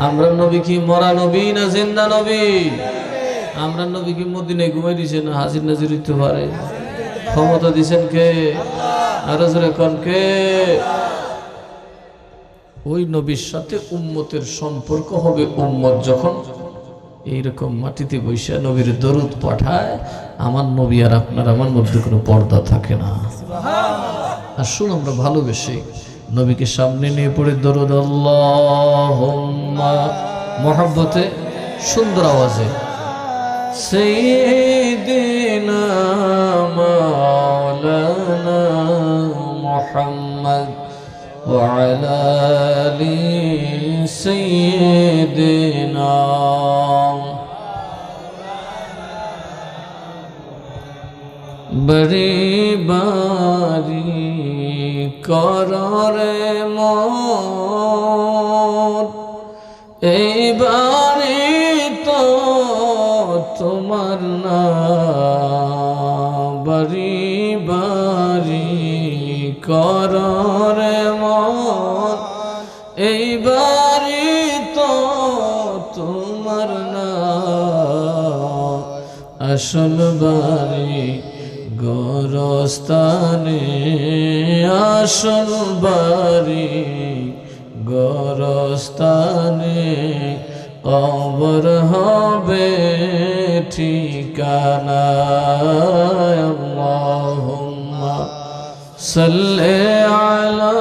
আমরা নবী কি মরা নবী না জিন্দা নবী আমরা নবী কি মদিনায় ঘুমাই দিয়েছেন না হাজির নাজির হইতে পারে ক্ষমতা দিয়েছেন কে আর জোরে কোন কে ওই নবীর সাথে উম্মতের সম্পর্ক হবে উম্মত যখন এইরকম মাটিতে বৈশা নবীর দরুদ পাঠায় আমার নবী আর আপনার আমার মধ্যে কোনো পর্দা থাকে না আসুন আমরা ভালোবেসে নবীকে সামনে নিয়ে পড়ে দরুদ আল্লাহুম্মা মহব্বতে সুন্দর আওয়াজে সাইয়্যিদিনা মাওলানা মুহাম্মদ وعلى آل سيدنا बड़ी बारी करारे मोर এই বাড়ি তো তোমার না বাড়ি বাড়ি करारे मोर এই বাড়ি তো তোমার না আসল বাড়ি গোরস্তানে আসল বাড়ি গোরস্তানে কবর হবে ঠিকানা আল্লাহুম্মা সাল্লি আলা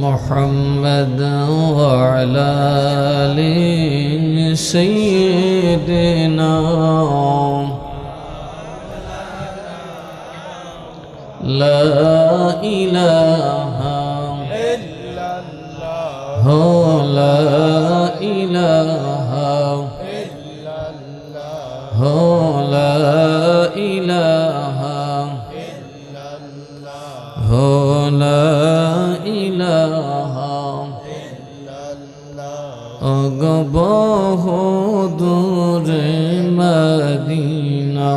محمد وعلى آل سيدنا لا إله إلا الله لا إله إلا الله لا إله إلا الله لا বহুদূরে মদিনা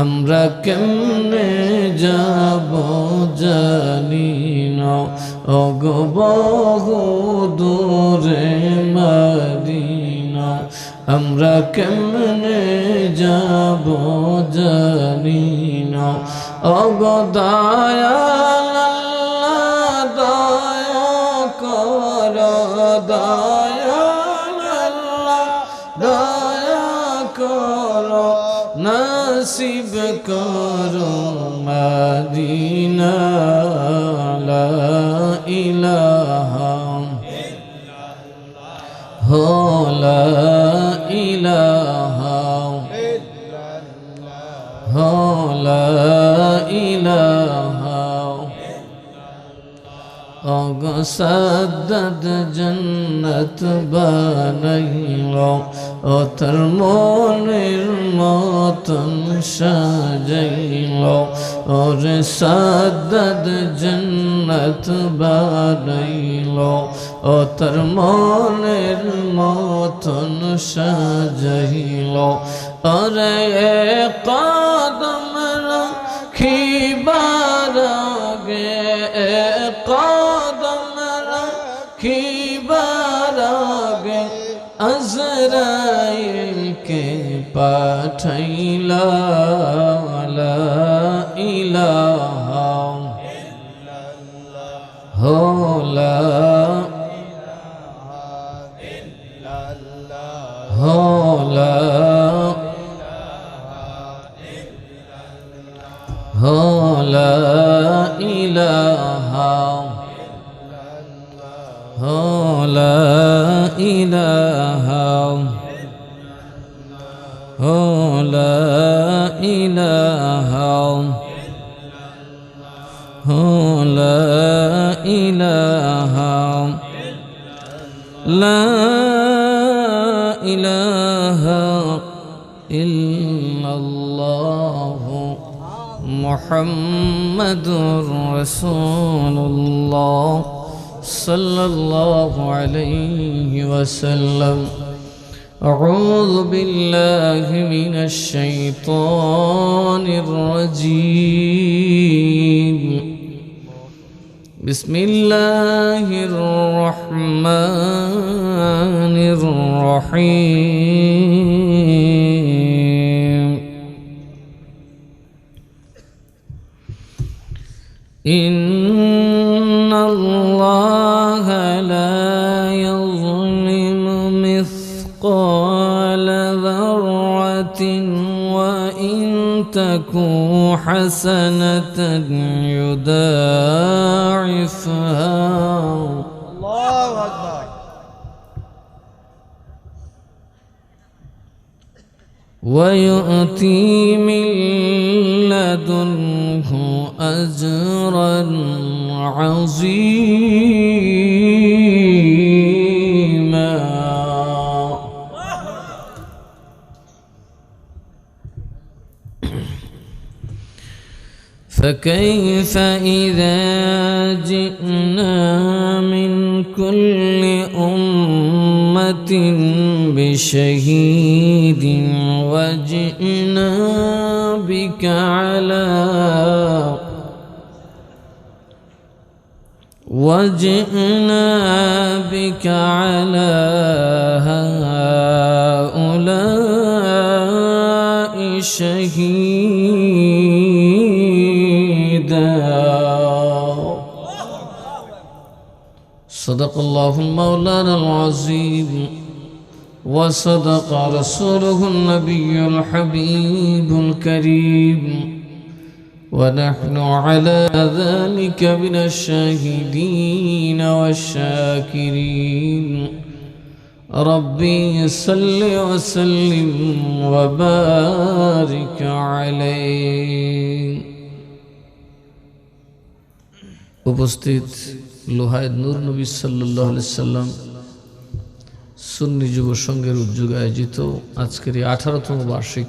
আমরা কেমনে যাব জানি না ওগো বহুদূরে মদিনা আমরা কেমনে যাব জানি না ওগো দয়াল দয়া কর দয়া করো নসিব করো মদিনা লা ইলাহা হো লা ইলাহা হো লা ইলাহা ওগো সাদ্দাত জান্নাত বানাইলো ও তার মনের মতন সাজাইলো ওরে সাদ্দাদ জান্নাত বানাইলো ও তার মনের মতন সাজাইলো ওরে কদম রাখিবার আগে কদম রাখিবার আগে আজরাইলকে পাঠাইলা লা ইলাহা ইল্লাল্লাহ লা ইলাহা লা ইলাহা লা ইলাহা লা ইলাহা লা ইলাহা ইল্লাল্লাহ মুহাম্মাদুর রাসূলুল্লাহ সাল্লাল্লাহু আলাইহি ওয়াসাল্লাম أعوذ بالله من الشيطان الرجيم بسم الله الرحمن الرحيم إن الله لا يظلم مثقال ذرة وإن تك حسنة يضاعفها الله أكبر ويؤتي من لدنه أجرا عظيما فكيف إذا جئنا من كل أمة بشهيد وجئنا بك على هؤلاء شهيدا صدق الله مولانا العظيم وصدق رسوله النبي الحبيب الكريم ونحن على ذلك من الشاهدين والشاكرين ربي صل وسلم وبارك عليه উপস্থিত লোহায় নূর নবী সাল্লাল্লাহু আলাইহি সাল্লাম সুন্নি যুব সংঘের উদ্যোগে আয়োজিত আজকের এই 18তম বার্ষিক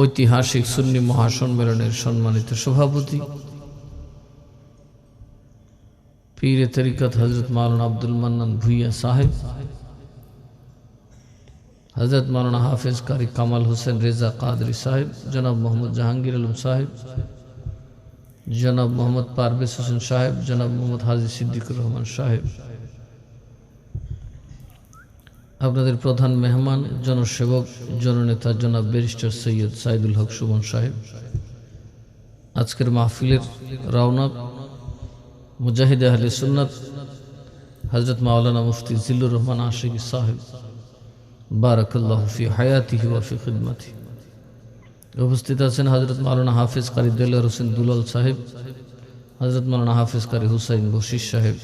ঐতিহাসিক সুন্নি মহাসম্মেলনের সম্মানিত সভাপতি পীরে তরিকত হযরত মাওলানা আব্দুল মান্নান ভুইয়া সাহেব, হযরত মাওলানা হাফেজ কারি কামাল হোসেন রেজা কাদরি সাহেব, জনাব মোহাম্মদ জাহাঙ্গীর আলম সাহেব, জনাব মোহাম্মদ পারভেজ হোসেন সাহেব, জনাব মোহাম্মদ হাজী সিদ্দিকুর রহমান সাহেব, আপনাদের প্রধান মেহমান জনসেবক জননেতা জনাব ব্যারিস্টার সৈয়দ সাইদুল হক সুমন সাহেব, আজকের মাহফিলের রওনক মুজাহিদ আহলে সুন্নাত হযরত মাওলানা মুফতি জিল্লুর রহমান আশিকি সাহেব, বারাকাল্লাহু ফি হায়াতিহি ওয়া ফি খিদমাতিহি। উপস্থিত আছেন হযরত মাওলানা হাফেজ কারি দেলোয়ার হোসেন দুলাল সাহেব, হযরত মাওলানা হাফেজ কারি হুসাইন বশির সাহেব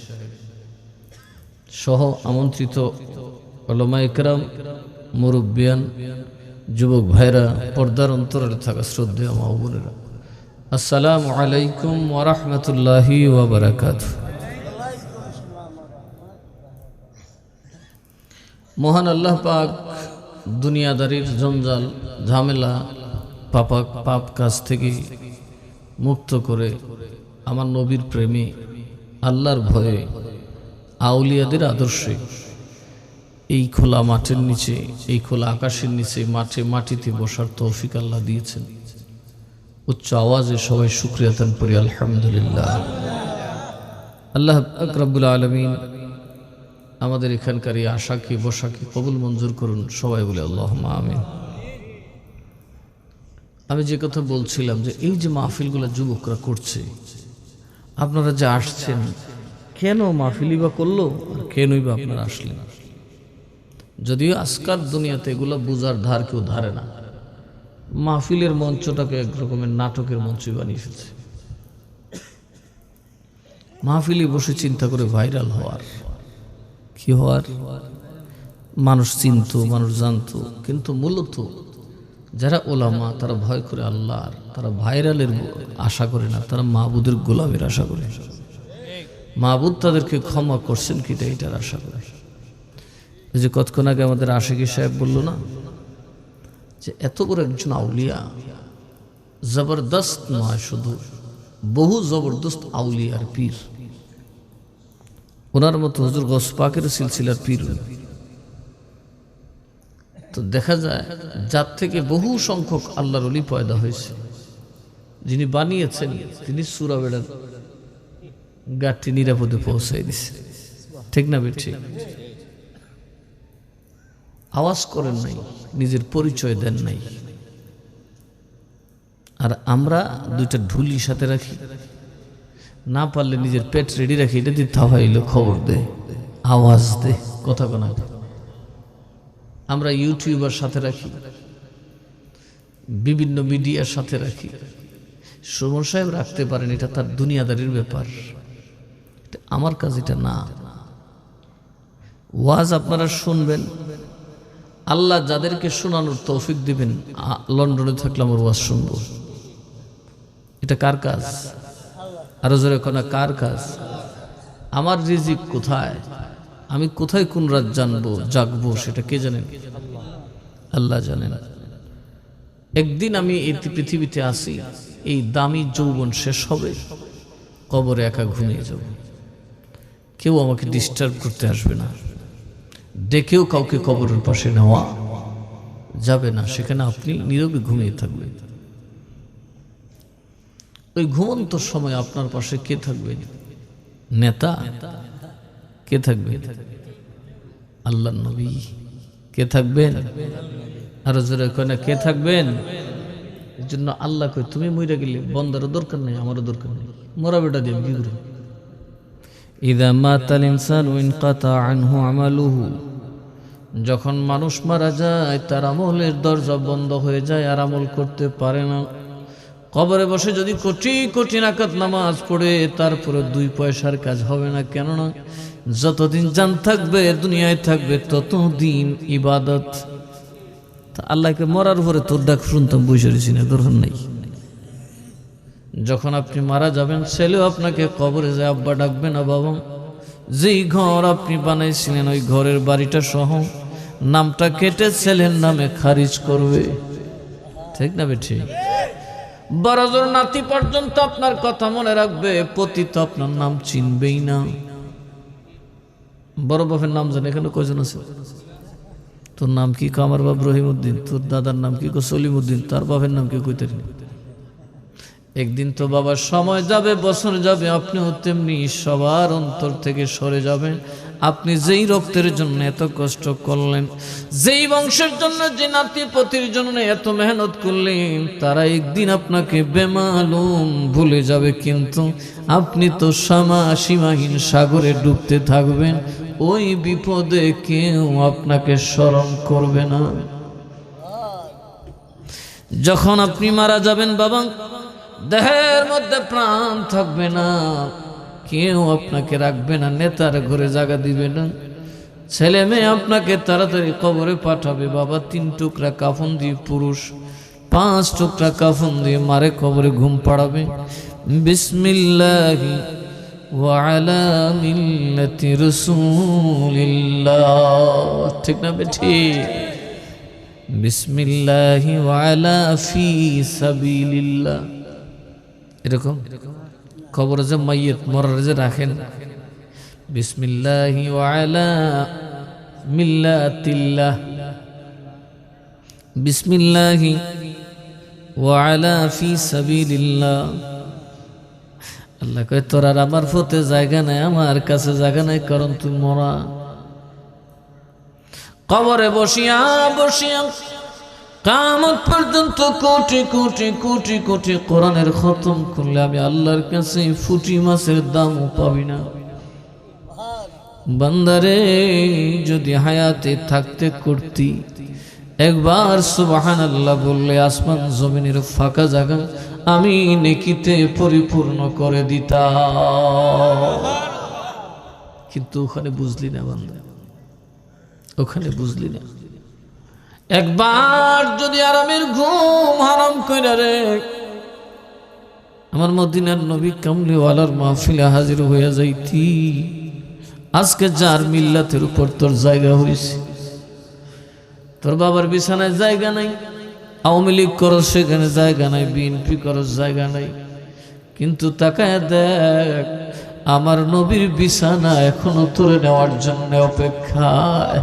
সহ আমন্ত্রিত উলামা ইকরাম, মুরব্বিয়ান, যুবক ভাইরা, পর্দার অন্তরে থাকা শ্রদ্ধেয় মা ও বোনেরা, আসসালামু আলাইকুম ওয়া রাহমাতুল্লাহি ওয়া বারাকাতুহু। মহান আল্লাহ পাক দুনিয়াদারির জঞ্জাল ঝামেলা পাপ কাজ থেকে মুক্ত করে আমার নবীর প্রেমে আল্লাহর ভয়ে আউলিয়াদের আদর্শে এই খোলা মাঠের নিচে, এই খোলা আকাশের নিচে মাটিতে বসার তৌফিক আল্লাহ দিয়েছেন। উচ্চ আওয়াজে সবাই শুকরিয়া আদান করি আলহামদুলিল্লাহ। আল্লাহ পাক রব্বুল আলামিন আমাদের এখানকার এই আশাকে বসাকে কবুল মঞ্জুর করুন, সবাই বলে আল্লাহুম্মা আমিন। আমি যে কথা বলছিলাম যে এই যে মাহফিলগুলো যুবকরা করছে, আপনারা যে আসছেন, কেন মাহফিলই বা করলো আর কেনই বা আপনারা আসলেন? যদিও আজকাল দুনিয়াতে এগুলো বোঝার ধার কেউ ধারে না। মাহফিলের মঞ্চটাকে এক রকমের নাটকের মঞ্চই বানিয়ে ফেলছে। মাহফিলে বসে চিন্তা করে ভাইরাল হওয়ার, কি হওয়ার, মানুষ চিনত, মানুষ জানত, কিন্তু মূলত যারা ওলামা তারা ভয় করে আল্লাহর, তারা ভাইরালের আশা করে না, তারা মাহবুদের গোলামের আশা করে। মাহবুদ তাদেরকে ক্ষমা করছেন কি এটার আশা করে। এই যে কতক্ষণ আগে আমাদের আশিকি সাহেব বলল না যে এত বড় একজন আউলিয়া, জবরদস্ত নয় শুধু, বহু জবরদস্ত আউলিয়ার পীর, ওনার মতো হুজুর গৌস পাকের সিলসিলার পীর। তো দেখা যায় যার থেকে বহু সংখ্যক আল্লাহর ওলি পয়দা হয়েছে, যিনি বানিয়েছেন তিনি সূরা বেড়ার গাঠটি নিরাপদে পৌঁছাই দিছে। ঠিক না বেঠি? আওয়াজ করেন নাই, নিজের পরিচয় দেন নাই। আর আমরা দুইটা ঢুলি সাথে রাখি, না পারলে নিজের পেট রেডি রাখি, এটা দিতে হইলো খবর দে, আওয়াজ দে, কথা কোনা। আমরা ইউটিউবার সাথে রাখি, বিভিন্ন মিডিয়ার সাথে রাখি। সুমন সাহেব রাখতে পারেন, এটা তার দুনিয়াদারির ব্যাপার, আমার কাজ এটা না। ওয়াজ আপনারা শুনবেন, আল্লাহ যাদেরকে শোনানোর তৌফিক দিবেন। লন্ডনে থাকলে আমার ওয়াজ শুনবো, এটা কার কাজ? আরো জোরে কোনা, কার কাজ? আমার রিজিক কোথায়, আমি কোথায় কোন রাত জাগবো সেটা কে জানেন? আল্লাহ জানেন। একদিন আমি এই পৃথিবীতে আসি, এই দামি যৌবন শেষ হবে, কবরে একা ঘুমিয়ে যাব। কেউ আমাকে ডিস্টার্ব করতে আসবে না, ডেকেও কাউকে কবরের পাশে নেওয়া যাবে না। সেখানে আপনি নীরবে ঘুমিয়ে থাকবেন। ওই ঘুমন্ত সময় আপনার পাশে কে থাকবে? নেতা? কে থাকবে? আল্লাহর নবী। কে থাকবেন? আরো জোরে কয় না, কে থাকবেন? এর জন্য আল্লাহ কয় তুমি মইরা গেলে বন্দারও দরকার নেই, আমারও দরকার নেই, মরা বেটা দিয়ে কি করি? ইযা মাতাল ইনসানু ইনকাতা আনহু আমালুহু, যখন মানুষ মারা যায় তার আমলের দরজা বন্ধ হয়ে যায়, আর আমল করতে পারে না। কবরে বসে যদি কোটি কোটি রাকাত নামাজ পড়ে, তারপরে 2 পয়সার কাজ হবে না। কেননা যতদিন জান থাকবে, দুনিয়ায় থাকবে, ততদিন ইবাদত। আল্লাহকে মরার পরে তোর ডাক শুনতাম, বসে রয়েছি না, দরকার নেই। যখন আপনি মারা যাবেন, ছেলেও আপনাকে কবরে যায় আব্বা ডাকবে না, বাবা। যেই ঘর আপনি বানাইছিলেন ওই ঘরের বাড়িটা সহ নামটা কেটে ছেলের নামে খারিজ করবে। ঠিক না বেঠি? বড়জোর নাতি পর্যন্ত আপনার কথা মনে রাখবে, পতি তো আপনার নাম চিনবেই না। বড় বাপের নাম জানে এখানে কয়জন আছে? তোর নাম কি? আমার বাপ রহিমউদ্দিন। তোর দাদার নাম কি? সলিমউদ্দিন। তার বাপের নাম কি? কইতে। একদিন তো বাবার সময় যাবে, বছর যাবে, আপনিও তেমনি সবার অন্তর থেকে সরে যাবেন। আপনি যেই রক্তের জন্য এত কষ্ট করলেন, যেই বংশের জন্য, যে নাতিপতির জন্য এত মেহনত করলেন, তারা একদিন আপনাকে বেমালুম ভুলে যাবে। কিন্তু আপনি তো সীমাহীন সাগরে ডুবতে থাকবেন, ওই বিপদে কেউ আপনাকে স্মরণ করবে না। যখন আপনি মারা যাবেন বাবা, দেহের মধ্যে প্রাণ থাকবে না, কেউ আপনাকে রাখবে না, নেতার ঘরে জায়গা দিবে না, ছেলে মেয়ে আপনাকে তাড়াতাড়ি কবরে পাঠাবে। বাবা 3 টুকরা কাফন দিয়ে পুরুষ, 5 টুকরা কাফন দিয়ে মারে কবরে ঘুম পাড়াবে। বিসমিল্লাহি وعلى ملة رسول الله ঠিক না বেঠি বিসমিল্লাহ ওয়ালা ফি সাবিলিল্লাহ এরকম কবরে যে মাইয়িত মরার যে রাখেন বিসমিল্লাহ ওয়ালা মিল্লাতিল্লাহ বিসমিল্লাহ ওয়ালা ফি সাবিলিল্লাহ আল্লাহ কয় তোর আর আমার পথে জায়গা নাই আমার কাছে জায়গা নাই কারণ তুই মরা কবরে বসিয়া বসিয়া কিয়ামত পর্যন্ত কোটি কোটি কোটি কোটি কোরআনের খতম করলে আমি আল্লাহর কাছে ফুটি মাছের দামও পাবি না বান্দারে যদি হায়াতে থাকতে করতি একবার সুবহানাল্লাহ বললে আসমান জমিনের ফাঁকা জায়গা আমি নেকিতে পরিপূর্ণ করে দিতাম কিন্তু ওখানে বুঝলি না বান্দা ওখানে বুঝলি না একবার যদি আরামের ঘুম হারাম কইরা রে আমার মদিনার নবী কামলিওয়ালার মাহফিলে হাজির হইয়া যাইতি আজকে যার মিল্লাতের উপর তোর জায়গা হইছে তোর বাবার বিছানায় জায়গা নাই আওয়ামী লীগ করো সেখানে জায়গা নাই বিএনপি করো জায়গা নাই কিন্তু তাকায় দেখ আমার নবীর বিছানা এখনো তুলে নেওয়ার জন্য অপেক্ষায়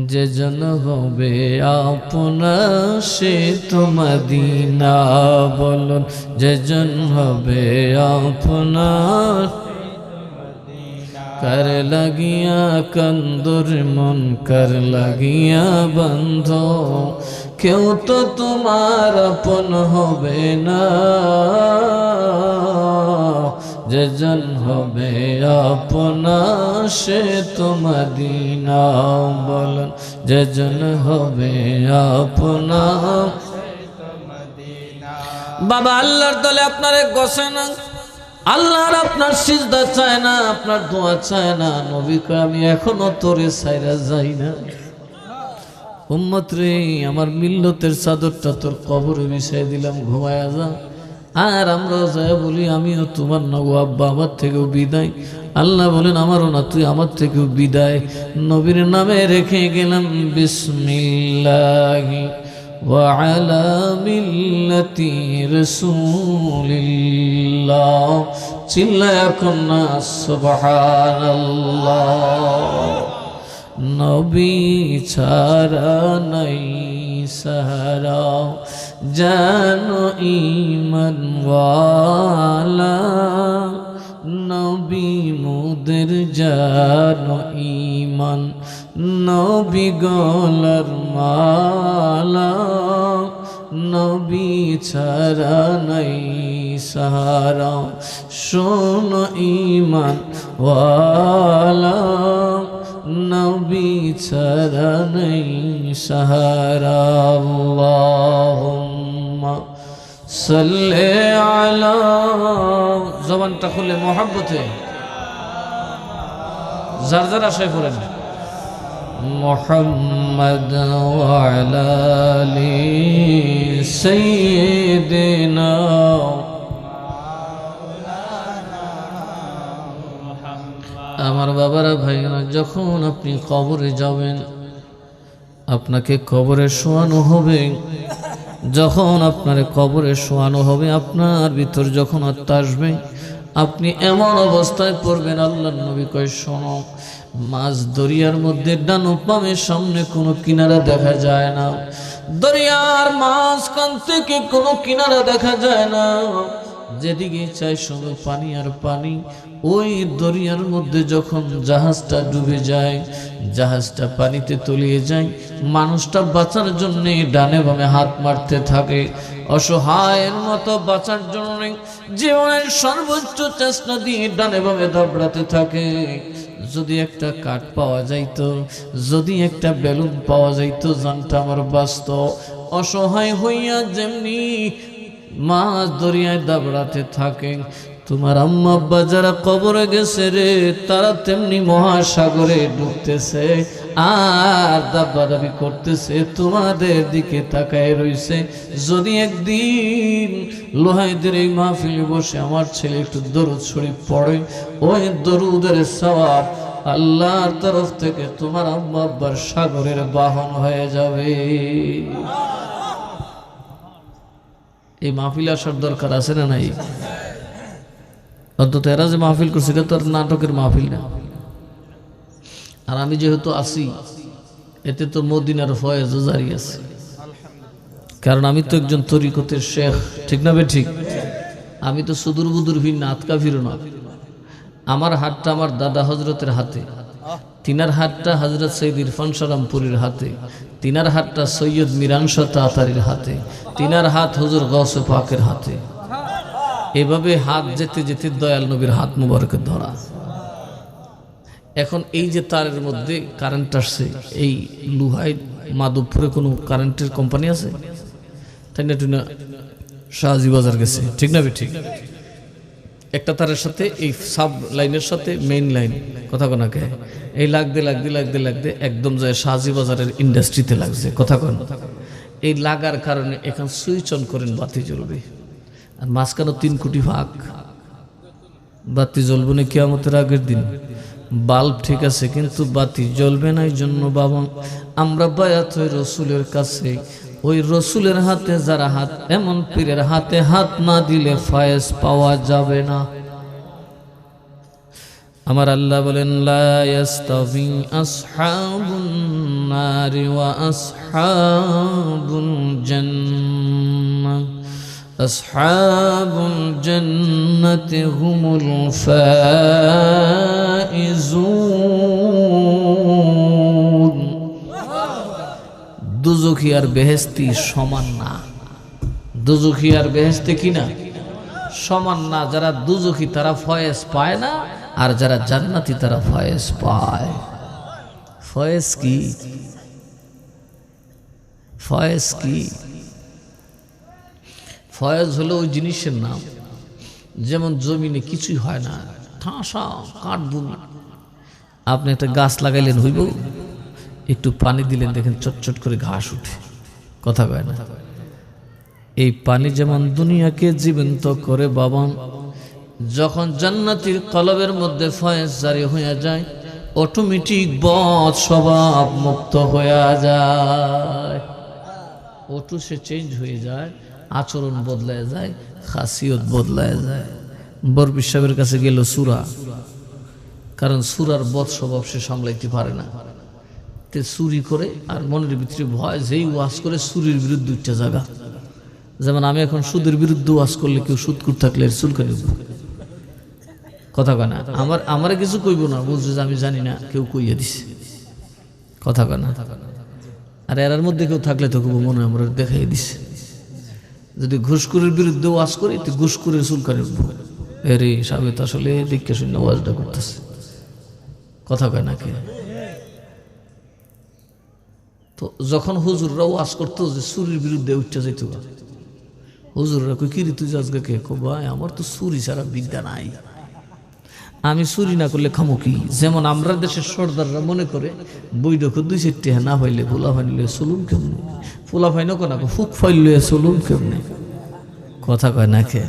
যে জন হবে আপনা সে তো মদিনা বলুন যে জন হবে আপনার कर लगिया कंदुर मन कर लगिया बंधो क्यों तो तुम्हार अपन होबे ना जे जन होबे अपना से तो मदीना बोलन जे जन होबे अपना बाबा अल्लाहर दले আপনারে গছে না আল্লাহর আপনার সিজদা চায় না আপনার দোয়া চায় না নবী কয় আমি এখনো তোরে ছাইরা যাই না উম্মত রে আমার মিল্লতের চাদরটা তোর কবরে বিছাই দিলাম ঘুমায়া যা আর আমরা যায় বলি আমিও তোমার না গো আব্বা আমার থেকেও বিদায় আল্লাহ বলেন আমারও না তুই আমার থেকেও বিদায় নবীর নামে রেখে গেলাম বিসমিল্লাহি وعلى ملة رسول الله চিল্লায়াকুন্না সুবহানাল্লাহ নবী ছাড়া নাই সাহারা জানো ঈমান ওয়ালা নবী মোদের জানো ঈমান নবী গলার মালা নবী ছাড়া নাই সাহারা শোনো ঈমান ওয়ালা নবী ছাড়া নাই সাহারা আল্লাহুম্মা সাল্লি আলা জবানটা খুলে মোহাব্বতে যার যার আশায় পড়েন محمد وعلى آل سيدنا আমার বাবারা ভাইরা যখন আপনি কবরে যাবেন আপনাকে কবরে শোয়ানো হবে যখন আপনার কবরে শোয়ানো হবে আপনার ভিতর যখন আত্মা আসবে আপনি এমন অবস্থায় পড়বেন আল্লাহর নবী কয় শোনো মাছ দরিয়ার মধ্যে ডানো পামের সামনে কোনো কিনারা দেখা যায় না দরিয়ার মাঝখান থেকে কোনো কিনারা দেখা যায় না যেদিকে চাই শুধু পানি আর পানি ওই দরিয়ার মধ্যে যখন জাহাজটা ডুবে যায় জাহাজটা পানিতে তলিয়ে যায় মানুষটা বাঁচার জন্য ডানে বামে হাত মারতে থাকে অসহায়ের মতো বাঁচার জন্য জীবনের সর্বোচ্চ চেষ্টা দিয়ে ডানে বামে দাবড়াতে থাকে যদি একটা কাঠ পাওয়া যাইতো যদি একটা বেলুন পাওয়া যাইতো জানটা আমার বাঁচত অসহায় হইয়া যেমনি মাছ দরিয়ায় দাবড়াতে থাকে তোমার আম্মা আব্বা যারা কবরে গেছে রে তারা তেমনি মহাসাগরে ডুবতেছে আর দাবি করতেছে, তোমাদের দিকে তাকায় রইছে। যদি একদিন লোহাইদের এই মাহফিলে বসে আমার ছেলে একটু দরুদ শরীফ পড়ে, ওই দরুদের সওয়াব আল্লাহর তরফ থেকে তোমার আম্মা আব্বার সাগরের বাহন হয়ে যাবে। এই মাহফিলে আসার দরকার আছে না নাই? অন্তত এরা যে মাহফিল করছে এটা তো আর নাটকের মাহফিল না। আর আমি যেহেতু আসি, এতে তো মদিনার ফয়েজও জারি আছে, কারণ আমি তো একজন তরিকতের শেখ, ঠিক না বে ঠিক? আমি তো সুদূর বুদুর ভিন্ন আতকা ফিরো না। আমার হাতটা আমার দাদা হজরতের হাতে, তিনার হাতটা হজরত সৈয়দ ইরফান সালামপুরীর হাতে, তিনার হাতটা সৈয়দ মিরান শাহ তাতারির হাতে, তিনার হাত হুজুর গৌসে পাকের হাতে। এভাবে হাত যেতে যেতে দয়াল নবীর হাত মুবারকের ধরা। এখন এই যে তারের মধ্যে কারেন্ট আসছে, এই লুহাই মাধবপুরে কোনো কারেন্টের কোম্পানি আছে? তাই না? টুনা শাহজি বাজার গেছে, ঠিক না? ঠিক। একটা তারের সাথে এই সাব লাইনের সাথে মেইন লাইন, কথা কোনাকে এই লাগতে লাগতে লাগতে লাগতে একদম যায় শাহজি বাজারের ইন্ডাস্ট্রিতে লাগছে, কথা কোন। এই লাগার কারণে এখন সুইচ অন করেন, বাতি জ্বলবে। আর মাঝখানে 3 কোটি ভাগ বাতি জ্বলবে না কিয়ামতের আগের দিন। বাল্ব ঠিক আছে কিন্তু বাতি জ্বলবে না। এই জন্য বাবা আমরা বায়াত হই রসুলের কাছে। ওই রসুলের হাতে যারা হাত, এমন পীরের হাতে হাত না দিলে ফায়েজ পাওয়া যাবে না। আমার আল্লাহ বলেন, লা ইয়াস্তাবি আসহাবুন নারি ওয়া আসহাবুল জান্নাহ, আসহাবুল জান্নাতি হুমুল ফাইজুন। দুজখী আর বেহেশতি সমান না। দুজখী আর বেহেশতি কি না? সমান না। যারা দুজখী তারা ফয়েজ পায় না, আর যারা জান্নাতি তারা ফয়েজ পায়। ফয়েজ কি? ফয়েজ কি? ফয়েজ হলো ওই জিনিসের নাম, যেমন জমিনে কিছুই হয় না, ঠাসা কাঠভূমি। আপনি একটা গাছ লাগাইলেন, হইব? একটু পানি দিলেন, দেখেন চটচট করে ঘাস উঠে, কথা কয় না? এই পানি যেমন দুনিয়াকে জীবন্ত করে বাবা, যখন জান্নাতীর কলবের মধ্যে ফয়েজ জারি হয়ে যায়, অটোমেটিক বদ স্বভাব মুক্ত হয়ে যায়। অটো সে চেঞ্জ হয়ে যায়, আচরণ বদলায় যায়, খাসিয়ত বদলায় যায়। বরবি সাহেবের কাছে গেল সুরা, কারণ সুরার বদ স্বভাব সে সামলাইতে পারে না। তে চুরি করে, আর মনের ভিতরে ভয়, যেই ওয়াজ করে চুরির বিরুদ্ধে উঠতে জায়গা। যেমন আমি এখন সুদের বিরুদ্ধে ওয়াজ করলে, কেউ সুদ করে থাকলে চুলকানি, কথা কয় না? আমার কিছু কইব না, বলছে যে আমি জানি না, কেউ কইয়া দিছে, কথা কয় না? আর এর মধ্যে কেউ থাকলে তো খুব মনে হয় আমরা দেখাই দিছে। যদি ঘুষখোরের বিরুদ্ধে ওয়াজ করি, তো ঘুষখোরের চুলকানি উঠবো। এরে সাবেত আসলে দেখে শুনে ওয়াজটা করতেছে, কথা কয় না? কে? তো যখন হুজুররা ওয়াজ করতো যে চুরির বিরুদ্ধে উঠতে যেত, হুজুররা কই, কিরে তুই আজকে কে? ভাই আমার তো চুরি ছাড়া বিদ্যা নাই, আমি চুরি না করলে খামো কি? যেমন আমরা দেশের সর্দাররা মনে করে বই দেখো 2-4 টাকা না পাইলে ফুলা ফাইলে চলুন কেমনে, ফুলা ফাইন কোনা ফুক ফাইল চলুন কেমনে, কথা কয় না? কে?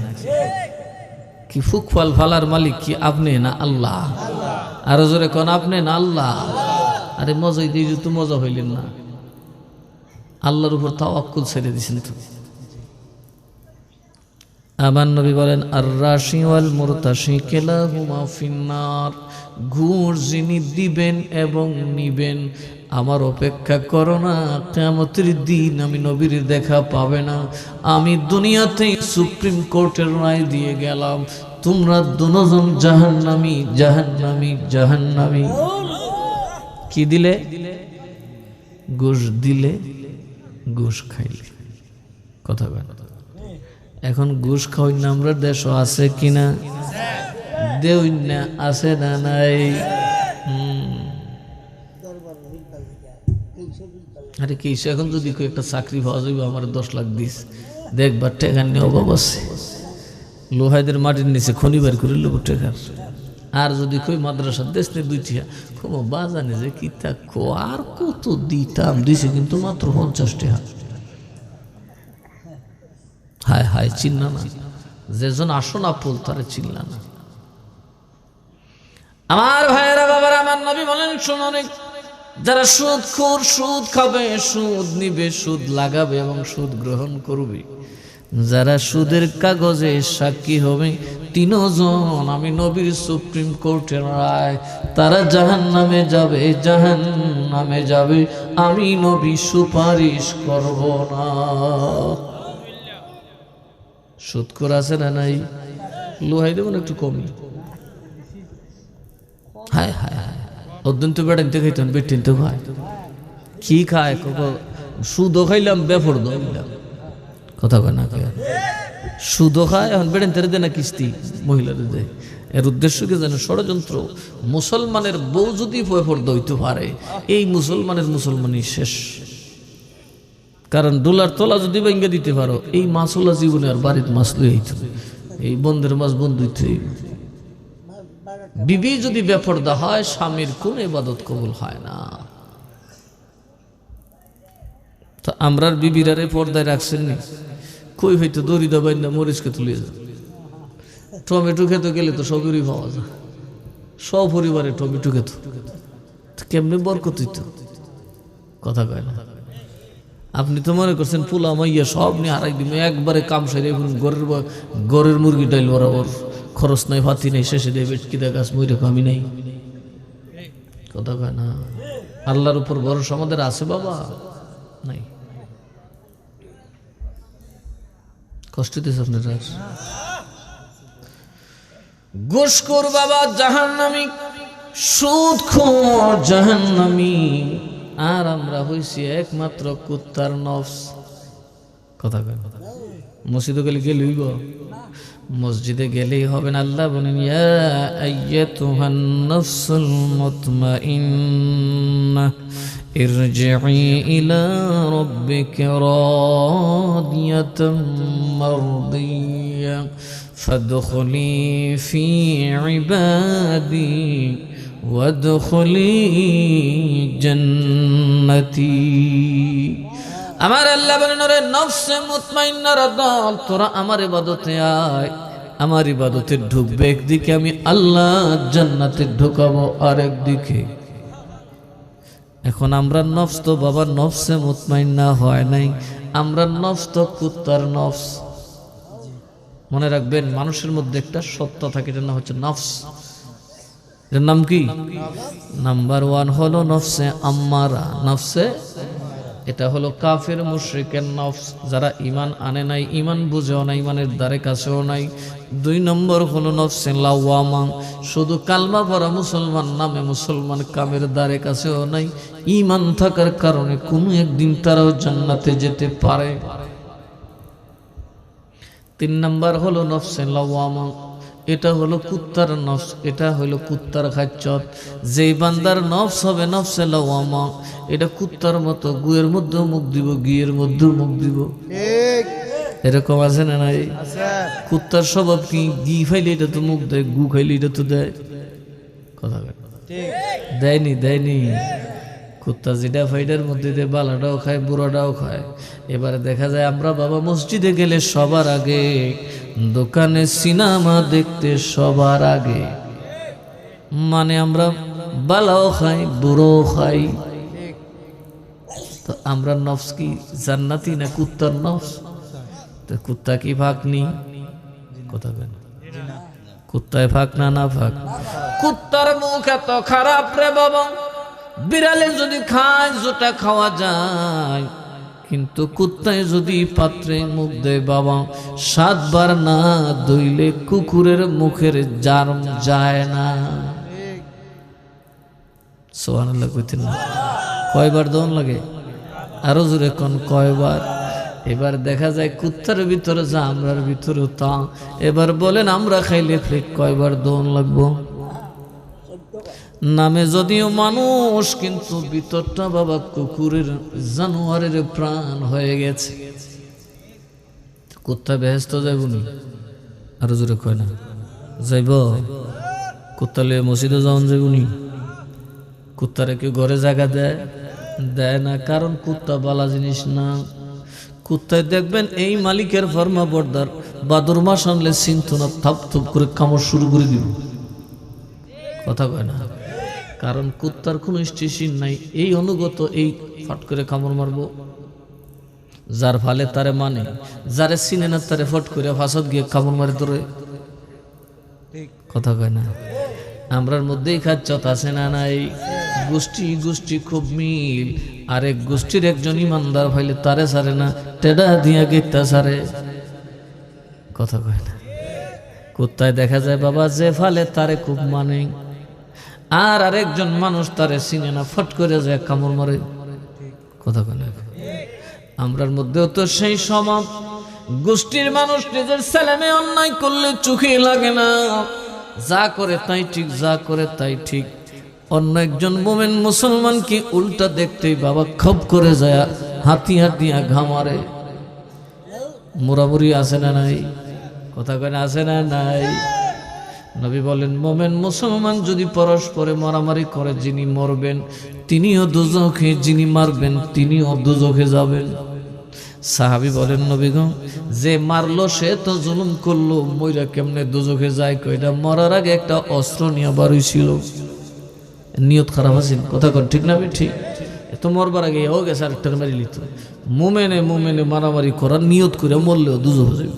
কি ফুক ফাল ফালার মালিক কি আপনি না আল্লাহ? আরো জোরে কোন, আপনি না আল্লাহ? আরে মজাই দিয়ে তো মজা হইলেন না, আল্লাহর উপর তাওয়াক্কুল ছেড়ে দিছেন তো। আমার নবী বলেন, আর রাশি ওয়াল মুরতাশি কিলাহুমা ফিন্নার। ঘুষ যিনি দিবেন এবং নিবেন, আমার অপেক্ষা করো না, কিয়ামতের দিন আমি নবীর দেখা পাবে না। আমি দুনিয়াতেই সুপ্রিম কোর্টের রায় দিয়ে গেলাম, তোমরা দুজন জাহান্নামী, জাহান্নামী, জাহান্নামী। কি দিলে? ঘুষ দিলে, ঘুষ খাইলে, কথা বলে। এখন ঘুষ খাওয়াই না আমরা দেশ আছে কিনা? দেউই না, আছে না নাই? আরে কি এখন যদি একটা চাকরি পাওয়া যাবে, আমার 10 লাখ দিস, দেখবার টেকার নিয়ে অভাব আছে। লোহাইদের মাটির নিচে খনি বের করে লোক টেকার, আর যদি কই মাদ্রাসার দেশ নিয়ে দুইটিয়া খুব বাজানে যে কি থাকো আর কত দিতাম, দিছে কিন্তু মাত্র 50 টাকা। হায় হায়, চিন্না না, যেজন আসো না ফুল তারে চিনলা না। আমার ভাইয়েরা বাবারা, আমার নবী বলেন শুনুন, যারা সুদখোর, সুদ খাবে, সুদ নিবে, সুদ লাগাবে এবং সুদ গ্রহণ করবে, যারা সুদের কাগজে সাক্ষী হবে, তিনজন, আমি নবীর সুপ্রিম কোর্টের রায়, তারা জাহান্নামে যাবে, জাহান্নামে যাবে, আমি নবী সুপারিশ করব না। সুদখোর আছে না নাই? লোহাই দেবেন একটু কমই। হায় হায় হায়, ওদিন তো বেড়াইতে খাইতেন, বেটিন তো খায়, কি খায়? সুদও খাইলাম, বেফর দিলাম, কথা কয় না, সুদও খায়, এখন বেড়াইতে দেয় না কিস্তি, মহিলাদের দেয়। এর উদ্দেশ্য কি জানেন? ষড়যন্ত্র। মুসলমানের বউ যদি বেফর দইতে পারে, এই মুসলমানই শেষ। কারণ ডলার তোলা যদি ভেঙে দিতে পারো, এই মাছওয়ালা জীবনে আর বাড়িতে মাছ লই, এই বন্ধের মাছ বন্ধুইতে। বিবি যদি বেপরদা হয়, স্বামীর কোন ইবাদত কবুল হয় না। তো আমরার বিবিরারে পর্দায় রাখছেন নি? কই হইতো দড়ি দাবাই না মরিচকে তুলে যায়। টমেটো খেতে গেলে তো সবেরই পাওয়া যায়, সব পরিবারে টমেটো খেত, কেমনি বরকত হইতো, কথা কয় না। আপনি তো মনে করছেন পোলা মাইয়া সব নিয়ে হারাই দিব, একবারে কাম সাইরে গরের মুরগি ডাইল বরাবর, খরচ নাই, ফাতি নাই, শেষে দিয়ে বেটকিদা গাছ মইরে কামি নাই, কথা কয় না। আল্লাহর উপর ভরসা আমাদের আছে বাবা? নাই। কষ্ট দিয়েছে আপনারা? ঘুষখোর বাবা জাহান্নামী, সুদখোর জাহান্নামী, আর আমরা হইছি একমাত্র কুত্তার নফস, কথা কয়। মসজিদে গেলে হইব, মসজিদে গেলেই হবে না। আল্লাহ বলেন, ইয়া আইয়াতুহান নাফসুল মুতমাইন্নাহ ইরজিই ইলা রাব্বিকা রাদিয়াতাম মারদিয়া ফাদখুলি ফি ইবাদি ওয়াদখুলি জান্নাতি। আমার আল্লাহ বলেন, ওরে নফসে মুতমাইন্নার দল, তোরা আমার ইবাদতে আয়, আমার ইবাদতে ঢুকবে একদিকে, আমি আল্লাহ জান্নাতে ঢুকাবো আরেকদিকে। এখন আমরা নফস তো বাবা নফসে মুতমাইন্না হয় নাই, আমরা নফস তো কুত্তার নফস। মনে রাখবেন, মানুষের মধ্যে একটা সত্তা থাকে, এটার নাম হচ্ছে নফস। এর নাম কি? নাম্বার 1 হলো নফসে আম্মারা, নফসে, এটা হলো কাফের মুশরিকের নফস, যারা ঈমান আনে নাই, ঈমান বুঝেও নাই, ঈমানের দ্বারে কাছেও নাই। 2 নম্বর হলো নফসে লাওয়ামা, শুধু কালমা পড়া মুসলমান, নামে মুসলমান, কামের দ্বারে কাছেও নাই, ঈমান থাকার কারণে কোনো একদিন তারাও জান্নাতে যেতে পারে। 3 নম্বর হলো নফসে লাওয়ামা, এটা হলো কুত্তার নফস, এটা হলো কুত্তার খাচ্চত। যেই বান্দার নফস হবে নফসে লাওয়ামা, এটা কুত্তার মতো গুয়ের মধ্যে মুখ দিব, গিয়ের মধ্যে মুখ দিব, এরকম আছে না নাই? কুত্তার স্বভাব কি? ঘি খাইলে এটা তো মুখ দেয়, গু খাইলে এটা তো দেয়, কথা দেয়নি, দেয়নি। কুত্তা যেটা ফাইডার মধ্যে দিয়ে বালাটাও খায়, বুড়াটাও খায়। এবারে দেখা যায় আমরা বাবা মসজিদে গেলে সবার আগে, দোকানে সিনেমা দেখতে সবার আগে, মানে আমরা বালাও খাই, বুড়োও খাই। তো আমরা নফস কি জান্নাতি না কুত্তার নফস? তো কুত্তা কি ফাঁক নি? কথা কেন? কুত্তায় ফাঁক না, না ফাঁক? কুত্তার মুখ এত খারাপ রে বাবা, বিড়ালে যদি খায় যেটা খাওয়া যায়, কিন্তু কুত্তায় যদি পাত্রে মুখ দেয় বাবা, 7 বার না ধুইলে কুকুরের মুখের জার্ম যায় না। সুবহানাল্লাহ কইতেন না? কয়বার দম লাগে? আরো জোরে কোন কয়বার? এবার দেখা যায় কুত্তার ভিতরে যা, আমরার ভিতরেও তা। এবার বলেন আমরা খাইলে ফ্লেক কয়বার দম লাগবো? নামে যদিও মানুষ, কিন্তু ভিতরটা বাবা কুকুরের, জানোয়ারের প্রাণ হয়ে গেছে। কুত্তা বেহেশত যাইব নি? আরো জোরে কয় না? যাইব? কুত্তালে মসজিদে যাওয়ান যাগুনি, কুত্তারে কেউ ঘরে জায়গা দেয় দেয় না, কারণ কুত্তা বালা জিনিস না। কুত্তায় দেখবেন এই মালিকের ফরমা বর্দার বাদুর মাস আনলে চিন্ত না, থাপ থুপ করে কামড় শুরু করে দিব, কথা কয় না। কারণ কুত্তার কোনো স্টেশন নাই, এই অনুগত এই ফট করে কামড় মারবো। যার ফালে তারে মানে, যারে চিনে না তারে ফট করে ফাঁসত গিয়ে কামড় মারে ধরে, কথা কয় না। আমরার মধ্যেই খাচ্চত আছে না নাই, গোষ্ঠী গোষ্ঠী খুব মিল, আরেক গোষ্ঠীর একজন ইমানদার ফাইলে তারে সারে না, টেডা দিয়া গেতা সারে, কথা কয় না। কুত্তায় দেখা যায় বাবা যে ফালে তারে খুব মানে, আর আরেকজন মানুষ তারে চিনে না, ফট করে যায় কামড় মারে, কথা কয় না। আমরার মধ্যেও তো সেই সমাজ গোষ্ঠীর মানুষ নিজের ছেলেমে অন্যায় করলে চোখে লাগে না, যা করে তাই ঠিক, যা করে তাই ঠিক। অন্য একজন মোমেন মুসলমান কি উল্টা দেখতেই বাবা খপ করে যায়, হাতি হাতিয়া ঘামারে। মোরামুরি আছে না নাই, কথা কয় না, আছে না নাই। নবী বলেন মোমেন মুসলমান যদি পরস্পরে মারামারি করে, যিনি মরবেন তিনিও দুজখে, যিনি মারবেন তিনিও দুজখে যাবেন। সাহাবী বলেন নবী গো, যে মারলো সে তো জুলুম করলো, মইরা কেমনে দুজখে যায়? কয়টা মরার আগে একটা অস্ত্র নিয়ে বার হইছিল, নিয়ত খারাপ আছে, কথা কন ঠিক না? ঠিক। এত মরবার আগে ও গেছে আরেকটা মারি লিত। মোমেনে মোমেনে মারামারি করার নিয়ত করে মরলেও দুজখ যাবে।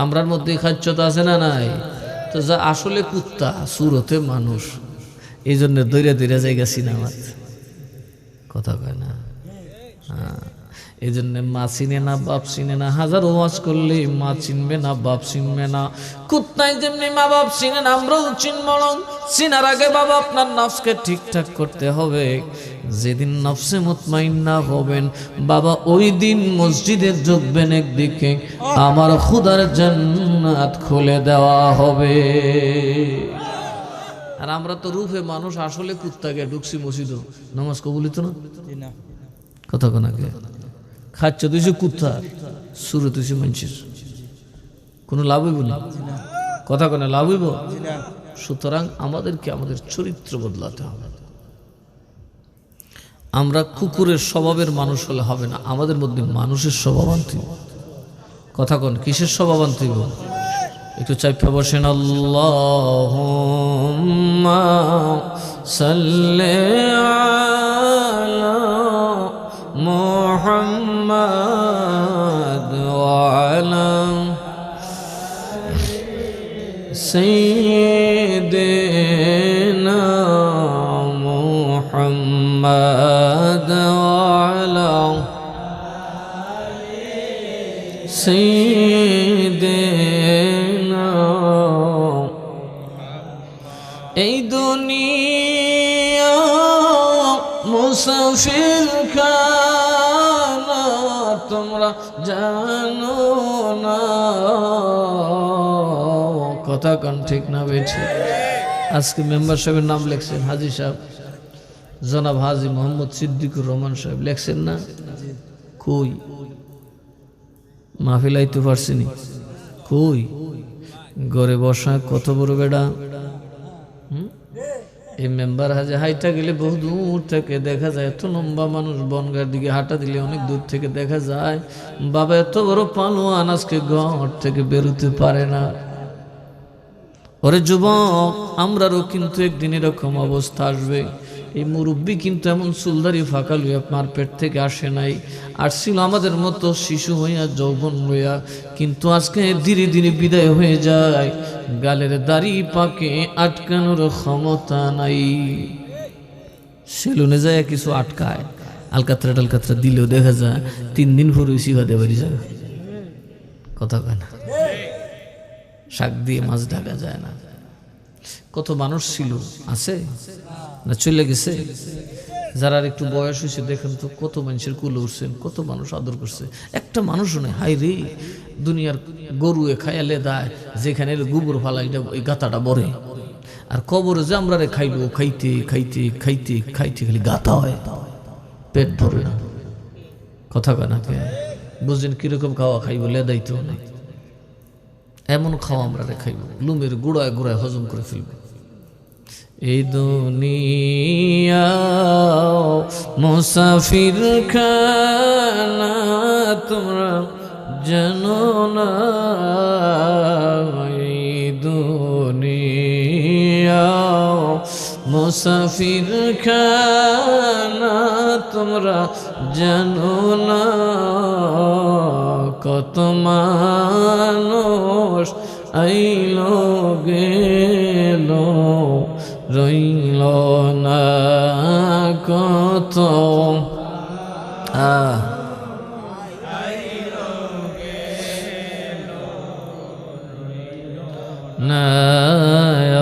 আমরার মধ্যে খাচ্চতা আছে না নাই? তো যা আসলে কুত্তা সুরতে মানুষ, এই জন্য দৈরে দৈরে জায়গা সিনেমাত, কথা কয় না। হ্যাঁ, এই জন্য মা চিনে না বাপ চিনে না, হাজার ওয়াজ করলে মা চিনবে না বাপ চিনবে না। কুত্তায় যেমনি মা বাপ চিনে না, আমরাও চিনব না। চিনার আগে বাবা আপনার নফসকে ঠিকঠাক করতে হবে। যেদিন নফসে মুতমাইন্না হবেন বাবা, ওই দিন মসজিদে ঢুকবেন একদিকে, আমার খুদার জান্নাত খুলে দেওয়া হবে। আর আমরা তো রূপে মানুষ, আসলে কুত্তাকে ঢুকছি মসজিদও, নামাজ কবুলিত না, কথা কোনাকে খাচ্ছ তুই কুত্তা, সুরে তুই মানুষের কোনো লাভ হইব না, কথা কোনা লাভ হইব। সুতরাং আমাদেরকে আমাদের চরিত্র বদলাতে হবে। আমরা কুকুরের স্বভাবের মানুষ হলে হবে না, আমাদের মধ্যে মানুষের স্বভাব আনতে হবে, কথা কোন কিসের স্বভাব আনতে হবে? একটু চাইপা বসেন, আল্লাহুম্মা সাল্লি আলা মুহাম্মাদ ওয়া আলা সাইয়্যিদিনা মুহাম্মাদ ওয়া আলা সাইয়্যিদিনা। এই দুনিয়া মুসাফির খানা, তোমরা জানো না, কথা কন ঠিক না বেঠি? আজকে মেম্বার সাহেবের নাম লেখছেন, হাজি সাহেব, জনাব হাজি মোহাম্মদ সিদ্দিকুর রহমান সাহেব লেখছেন না? কই মাহফিল আইতে পারছিনি, কই ঘরে বসা কত বড় বেড়া। এই মেম্বার হাজে হাইটা গেলে বহু দূর থেকে দেখা যায়, এত লম্বা মানুষ, বনগার দিকে হাঁটা দিলে অনেক দূর থেকে দেখা যায়। বাবা এত বড় পালোয়ান, আজকে ঘর থেকে বেরোতে পারে না। ওরে যুবক, আমরারও কিন্তু একদিন এরকম অবস্থা আসবে। এই মুরব্বী কিন্তু এমন চুলদারি ফাঁকা লইয়া আপনার পেট থেকে আসে নাই, আসছিল আমাদের মতো শিশু হইয়া, যৌবন হইয়া, কিন্তু আজকে ধীরে ধীরে বিদায় হয়ে যায়। গালের দাড়ি পাকে আটকানোর ক্ষমতা নাই। সেলুনে যায় কিছু আটকায়, আলকাতরা টালকাতরা দিলেও দেখা যায় 3 দিন পরে সিভাতে বাড়ি যায়, কথা কয় না। শাক দিয়ে মাছ ঢাকা যায় না। কত মানুষ ছিল, আছে না চলে গেছে? যারা একটু বয়স হয়েছে দেখেন তো, কত মানুষের কুলে উঠছেন, কত মানুষ আদর করছে। একটা মানুষও নেই। হাই রে, দুনিয়ার গরুয়ে খায়ালে দেয়, যেখানে গোবর ফালাইটা ওই গাতাটা বরে, আর কবরে যে আমরা রে খাইব, খাইতে খাইতে খাইতে খাইতে খালি গাতা হয়, পেট ভরে না, কথা কয় না। বুঝছেন কিরকম খাওয়া খাইব? লেদাইতেও নাই, এমন খাওয়া আমরা খাইব লুমের গুড়ায় গুড়ায় হজম করে ফেলব। এই দুনিয়া মুসাফির খানা তোমরা জানো না, এই দুনিয়া মুসাফির খানা তোমরা জানো না, কত মানুষ আইলো গেল রইল না, কত না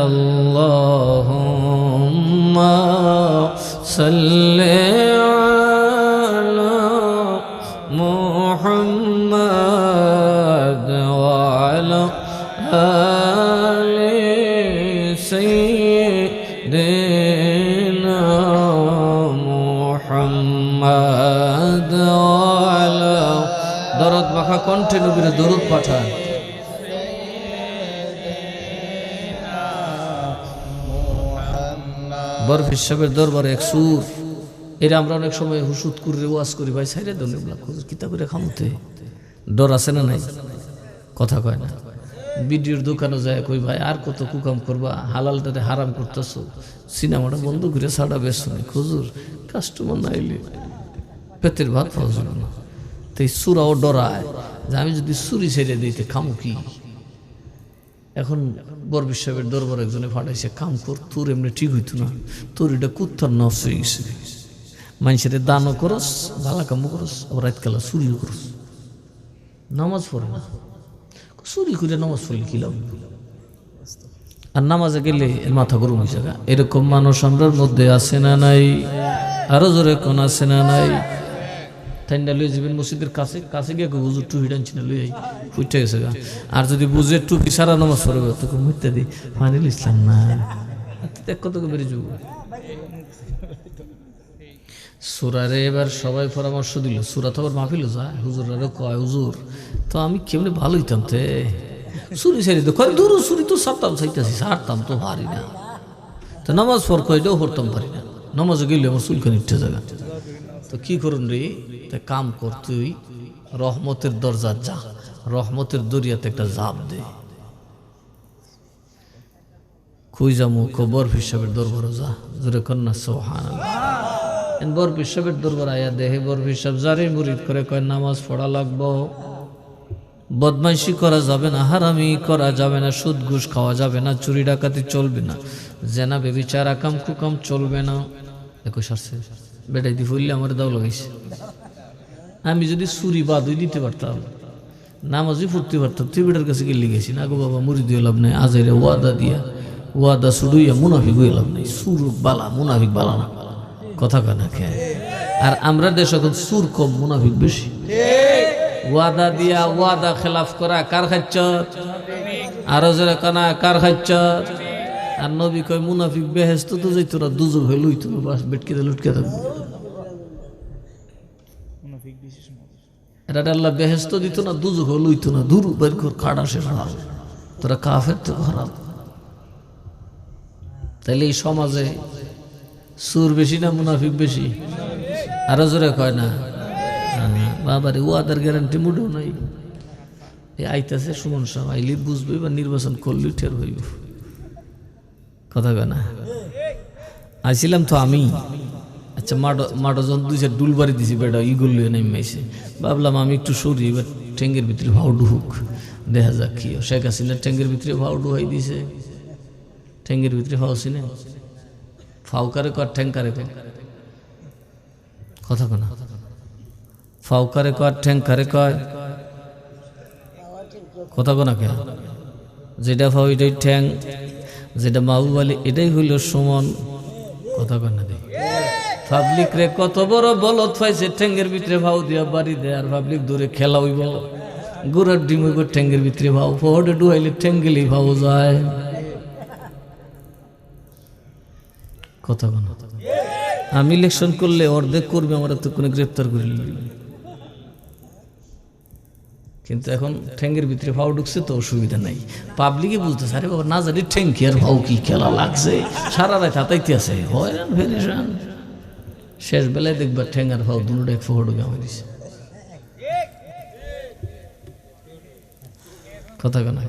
আল্লাহুম্মা সাল্লি আলা মুহাম্মাদ ওয়া আলা আলি সাইয়্যিদিনা মুহাম্মাদ ওয়া আলা দরদ মাখা কণ্ঠে নবীর দরুদ পাঠান। বরফি সাহেবের দরবারে এক সুর, এরা আমরা অনেক সময় হুসুদ করে ওয়াজ করি, ভাই সাইরে দলিবলা কিতা করে খামতে ডর আছে না নাই, কথা কয় না। ভিডিওর দোকানে যায় কই ভাই আর কত কুকাম করবা, হালালটাতে হারাম করতেছো, সিনেমাটা বন্ধ করে ছাড়া বেশ নাই, খুজুর কাস্টমার না এলে পেটের ভাত পাওয়া যাবে না। তো এই সুরাও ডরায় যে আমি যদি চুরি ছেড়ে দিতে খামু কি। এখন বরফি সাহেবের দরবার একজনে ফাটাইছে, কাম কর তোর এমনি ঠিক হইতো না, তোর এটা কুত্তার নফস হয়ে গেছে, মানুষের দানও করস ভালো কামও করস, আবার রাতকালা চুরিও করস, নামাজ পড়ে না, চুরি করে নামাজ পড়লে কি লাভ, আর নামাজে গেলে এর মাথা গরম হয়ে যাবে। এরকম মানুষ আমরার মধ্যে আছে না নাই, আরো জোরে কোন আছে না নাই। ঠান্ডা লয়ে যাবেন মসজিদের কাছে কাছে গিয়ে হুজুর টুপি টানছি না লই ফুটে গেছে গা, আর যদি বুঝে টুপি সারা নামাজ পড়বে তোকে মুইতে দিই ফানিল ইসলাম না কত বেড়ে যাব। সুরারে এবার সবাই পরামর্শ দিল, সুরা তো আবার মাহফিল যায়, হুজুরারও কয় হুজুর তো আমি কেমনি ভালো হইতাম তে চুরি সারি তো কয় দূর চুরি তো সারতাম চাইতেছি, সারতাম তো পারি না, তো নামাজ পড় কয়টাও পড়তাম পারি না, নামাজে গেলে আমার চুলখানি উঠে জায়গা। তো কি করুন রে, কাম কর তুই রহমতের দরজা যা, রহমতের দরিয়াতে একটা জাপ দে। কই যামু বরফি সাহেবের দরবার যা, জোরে কন্যা সুবহানাল্লাহ। বরফি সাহেবের দরবার আয়া দেহে বরফি সাহেব যারে মুরিদ করে কয় নামাজ পড়া লাগবো, বদমাইশি করা যাবে না, হারামি করা যাবে না, সুদ ঘুষ খাওয়া যাবে না, চুরি ডাকাতি চলবে না, জেনা বেবিচার আকাম কুকাম চলবে না। একই সারছে বেটাই দি ফুললে আমার দাও লাগাইছে, আমি যদি চুরি বাদই দিতে পারতাম নামাজই পড়তে পারতাম, তুই বেটার কাছে গেলে গেছি না গো বাবা মুড়ি দিয়ে লাভ নাই, আজাইরে ওয়াদা দিয়া ওয়াদা ছুড়ুইয়া মুনাফিক হয়ে লাভ নাই, সুর বালা মুনাফিক বালা না, কথা কানা খেয়ে। আর আমরা দেশ এখন সুর কম মুনাফিক বেশি, ওয়াদা দিয়া ওয়াদা খেলাফ করা কার খাচ্ছ, আরো যারা কানা কার খাচ্ছ। আর নবী কয় মুনাফিক বেহেস্ত তো যাইতো না, দুজক হয়ে লইতো না, বাস বেটকে লুটকে থাকবো। এটা আল্লাহ বেহেস্ত দিত না, দুজক হয়ে লইতো না, দূর বের কর খাড়া সে খারাপ, তোরা কাফের তো খারাপ। তাইলে এই সমাজে সুর বেশি না মুনাফিক বেশি? আরো জোরে কয় না বাবারে, ওয়াদার গ্যারান্টি মুডেও নাই। এই আইতাছে সুমন সাহেব আইলি বুঝবে বা নির্বাচন করলে ঠের হইব, কথা কয় না। আইছিলাম তো আমি, আচ্ছা মাটো যখন দুই চার ডুল বাড়ি দিছি বেটা ইগুল নেমেছে, ভাবলাম আমি একটু সরি, এবার ঠেঙ্গের ভিতরে ভাও ডুহুক, দেখা যাক কি। শেখ হাসিনা ঠেঙ্গের ভিতরে ভাও ডুহাই দিছে, ঠেঙ্গের ভিতরে ভাও ছিল ফাউ কারে কর ঠ্যাং কারে কর, কথা কয় না। ফাউ কারে কর ঠ্যাং কারে কয়, কথা কয় না কে? যেটা ফাউ এটাই ঠ্যাং, যেটা মাহবুব এটাই হইল সমান, কথা কয় না। পাবলিক রে কত বড় বলত পাইছে, ঠ্যাঙ্গের ভিতরে ভাও দিয়া বাড়ি দেয়, আর পাবলিক দূরে খেলা হইব, গোড়ার ডিম হইব ঠ্যাঙ্গের ভিতরে ভাও, ফহরে ডুহাইলে ঠ্যাং গেলেই ভাও যায়, কথা কয় না। আমি ইলেকশন করলে অর্ধেক করবে আমার তো কোনো গ্রেপ্তার করে কিন্তু এখন ঠ্যাঙ্গের ভিতরে ফাও ঢুকছে তো অসুবিধা নাই। পাবলিকে বলতেছে আরে বাবা না জানি ঠ্যাং কি আর ফাও কি খেলা লাগছে, সারা রাত হাতাইতে আছে, হয়রান ভেরিসান। শেষ বেলায় দেখবা ঠ্যাং আর ফাও দুটো এক ফোড় গামে দিছে। কথা কেনা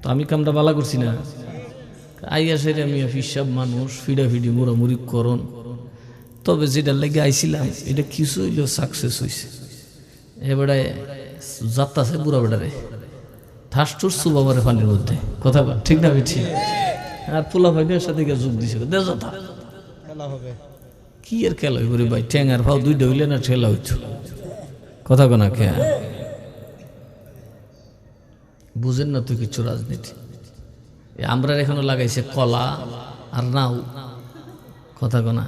তো আমি কামটা বালা করছি না। আইয়া সেরে আমি ফিসাব মানুষ ফিডাফিডি মুড়ামুড়ি করন, তবে যেটা লেগে আইছিলাম এটা কিছু হইলেও সাকসেস হয়েছে। এবারে যাত্রাছে বুড়া বেটারে ঠাস টুস বাবারে পানির মধ্যে। কথা ঠিক না ঠিক? আর পোলা ভাইয়ের সাথে যোগ দিছে কি আর খেলা হইব রে ভাই, ঠ্যাং আর ফাও দুইটা হইলে না ঠেলা হইত। কথা কোনা খেয়া বুঝেন না তুই কিছু রাজনীতি। আমরা এখনো লাগাইছে কলা আর নাও। কথা কোনা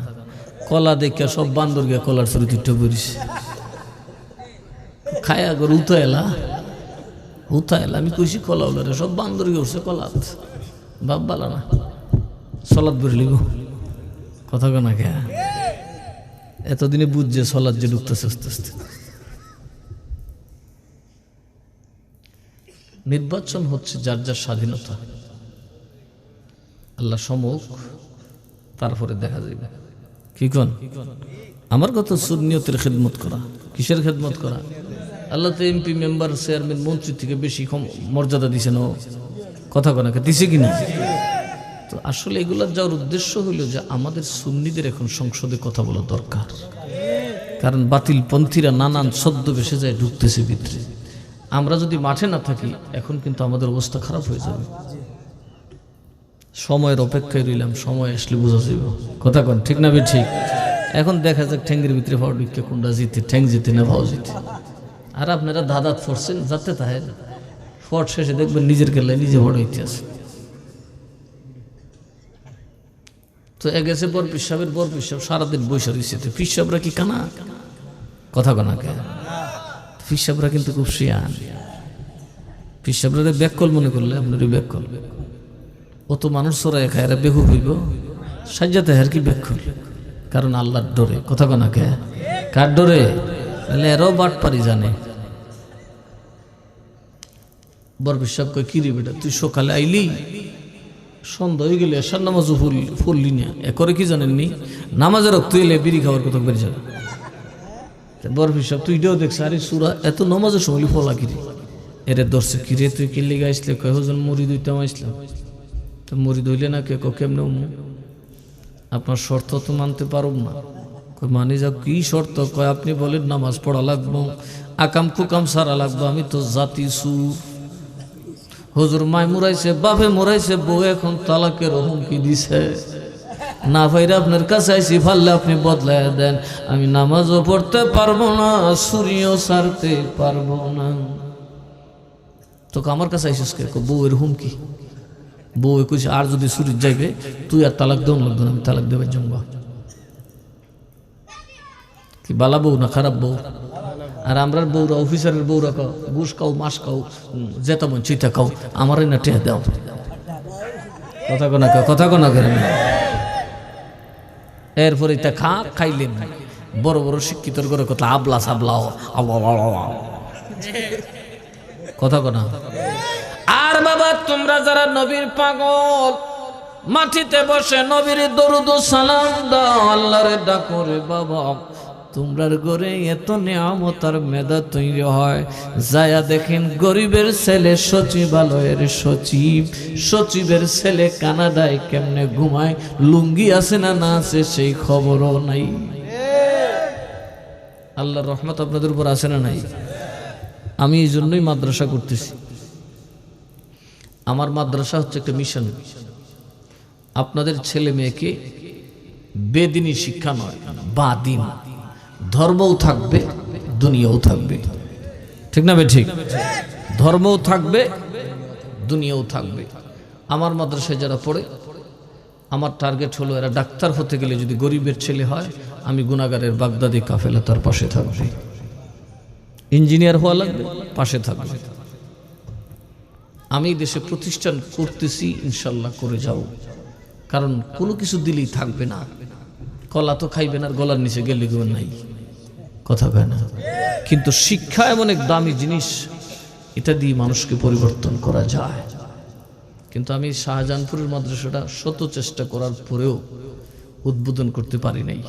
কলা দেখে সব বান্দর গিয়ে কলার চরিত্র করিস খায়া করে উঠা এলা আমি কইছি কলা উলারে সব বান্দর গিয়ে উঠছে কলাত বাপ বালা না সলাদ বেরলিব। কথা কোনা খেয়া এতদিনে বুঝছে সলাদ যে ঢুকতেছে আস্তে আস্তে। নির্বাচন হচ্ছে যার যার স্বাধীনতা, আল্লাহ সমুখ, তারপরে দেখা যাবে কি কোন। আমার কথা সুন্নিয়তের খেদমত করা। কিসের খেদমত করা? আল্লাহ তো এমপি মেম্বার চেয়ারম্যান মন্ত্রী থেকে বেশি মর্যাদা দিছে না। কথা কনাকে দিছে কিনা? তো আসলে এগুলার যাওয়ার উদ্দেশ্য হইল যে আমাদের সুন্নিদের এখন সংসদে কথা বলা দরকার, কারণ বাতিল পন্থীরা নানান ছদ্মবেশে যায় ঢুকতেছে ভিতরে। আমরা যদি মাঠে না থাকি এখন কিন্তু আমাদের অবস্থা খারাপ হয়ে যাবে। সময়ের অপেক্ষায় রইলাম, সময় আসলে বোঝা যাইব। কথা কন ঠিক না বে ঠিক? এখন দেখা যাক ঠ্যাঙ্গের ভিতরে ভাও ঢুকে কোনটা জিতে, ঠ্যাং জিতে না ভাও জিতে। আর আপনারা ধাঁধাত ফরছেন যাতে তাহে ফট শেষে দেখবেন নিজের গেলায় নিজে বড় ইতিহাস। তো গেছে বর পিসাবের বর পিসাব সারাদিন বৈশা রয়েছে। তো পিসাবরা কি কানা? কথা কনা কে পিসাবরা কিন্তু খুব শিয়ান। পিসাবরা ব্যাককল মনে করলে আপনার ব্যাককল ও তো মানুষ চোরাই খায়, এরা বেহু হইব সাজ্জাতে আর কি ব্যাককল, কারণ আল্লাহর ডরে। কথা কনা কে কার ডরে? এরাও বাট পারি জানে। বর পিসাব কয় কিরি বেটা তুই সকালে আইলি সন্ধ্যা হয়ে গেলে এসার নামাজও পড়লি না, এ করে কি জানেননি নামাজের রক্ত এলে বিড়ি খাওয়ার কথা বেরিয়ে যাবে। বর পিসাব তুই এটাও দেখছ আরে সুরা এত নামাজের সময় ফলা কিরি এরে দর্শে কিরে তুই কিনলে গাইসলে কয় হজন মুড়ি দইতাম আসলাম। তো মুড়ি দইলে না কে কেমনে আপনার শর্ত তো মানতে পারব না। মানে যা কি শর্ত? কয় আপনি বলেন নামাজ পড়া লাগবো, আকাম কুকাম সারা লাগবো, আমি তো জাতি সুর। হুজুর মায় মুরাইছে, বাপে মুরাইছে, বউ এখন তালাকের হুমকি দিছে, না ভাইরা আপনার কাছে আইসি ফাললে আপনি বদলাই দেন, আমি নামাজও পড়তে পারবো না, সুরিও সারতে পারবো না। তোকে আমার কাছে আইসিস কে? বউয়ের হুমকি। বউ কইছে আর যদি সুরির যাইবে তুই আর তালাক দেন লাগতো না, আমি তালাক দেবে জমবা। কি বালা বউ না খারাপ বউ? আর আমরা বউরা অফিসারের বউরা কাও ঘুষ খাও মাস খাও যেটা মন চিতা খাও, আমারই না টেহা দাও। কথা কোনা কথা কোনা করে না। এরপরে তা খাইলেন বড় বড় শিক্ষিতর করে কথা আবলা সাবলাও কথা কোনা। আর বাবা তোমরা যারা নবীর পাগল মাটিতে বসে নবীর দরুদ সালাম দাও, আল্লাহরে ডাকো রে বাবা। তোমরার ঘরে এত নিয়ামত আর মেধা তৈরি হয়, যায়া দেখেন গরিবের ছেলে সচিবালয়ের সচিব, সচিবের ছেলে কানাডায় কেমনে ঘুমায়, লুঙ্গি আছে না না আছে সেই খবরও নাই। আল্লাহর রহমত আপনাদের উপর আছে না নাই? আমি এই জন্যই মাদ্রাসা করতেছি। আমার মাদ্রাসা হচ্ছে একটা মিশন। আপনাদের ছেলে মেয়েকে বেদিনী শিক্ষা নয়, বা দিন ধর্মও থাকবে দুনিয়াও থাকবে। ঠিক না? ঠিক, ধর্মও থাকবে দুনিয়াও থাকবে। আমার মাদ্রাসায় যারা পড়ে আমার টার্গেট হলো এরা ডাক্তার হতে গেলে যদি গরিবের ছেলে হয় আমি গুনাহগারের বাগদাদি কাফেলা তার পাশে থাকবে, ইঞ্জিনিয়ার হওয়া লাগবে পাশে থাকবে। আমি দেশে প্রতিষ্ঠান করতেছি, ইনশাল্লাহ করে যাব। কারণ কোনো কিছু দিলেই থাকবে না, কলা তো খাইবেন আর গলার নিচে গেলে গো নাই। কথা কয় না? কিন্তু শিক্ষা এমন এক দামি জিনিস, এটা দিয়ে মানুষকে পরিবর্তন করা যায়। কিন্তু আমি শাহজাহানপুরের মাদ্রাসাটা শত চেষ্টা করার পরেও উদ্বোধন করতে পারি নাই।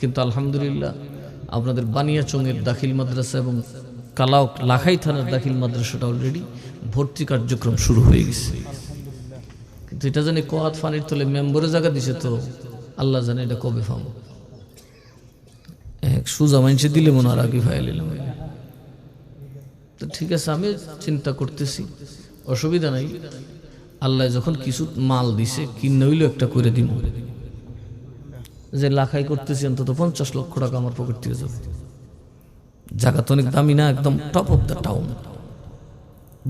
কিন্তু আলহামদুলিল্লাহ আপনাদের বানিয়াচংয়ের দাখিল মাদ্রাসা এবং কালাও লাখাই থানার দাখিল মাদ্রাসাটা অলরেডি ভর্তি কার্যক্রম শুরু হয়ে গেছে। কিন্তু এটা জানি কোয়াত ফানির তলে মেম্বরে জায়গা দিছে, তো আল্লাহ জানে এটা কবে পাবো। এক সুজা মাইনসে দিলে মনে আর আগে ফাইলিলাম। তো ঠিক আছে, আমি চিন্তা করতেছি, অসুবিধা নাই। আল্লাহ যখন কিছু মাল দিছে, কিনে হইলেও একটা করে দিব। যে লাখাই করতেছি অন্তত 50 লক্ষ টাকা আমার পকেট থেকে যাবে। জায়গা তো অনেক দামি না, একদম টপ অফ দ্য টাউন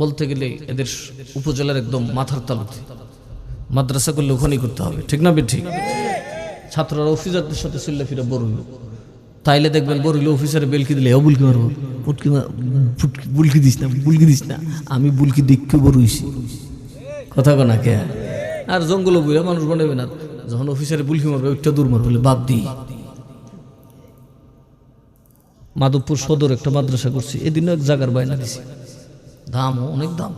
বলতে গেলে, এদের উপজেলার একদম মাথার তালুতে। মাদ্রাসা করলে ওখানেই করতে হবে, ঠিক না বে ঠিক? ছাত্ররা অফিসারদের সাথে চললে ফিরে বড় হইল, তাইলে দেখবেন বড় হইলে অফিসারে বেলকি দিলে বুলকি মারবো, বুলকি দিস না, বুলকি দিস না। আমি বুলকি দেখতে বড় হইছি, কথা কনা কে? আর জঙ্গল বইরা মানুষ বানাবে না, যখন অফিসারে বুলকি মারবে ওইটা দূর মারবে বলে বাদ দিই। মাধবপুর সদর একটা মাদ্রাসা করছি, এদিনও এক জায়গার বায়না দিছি, দামও অনেক দাম।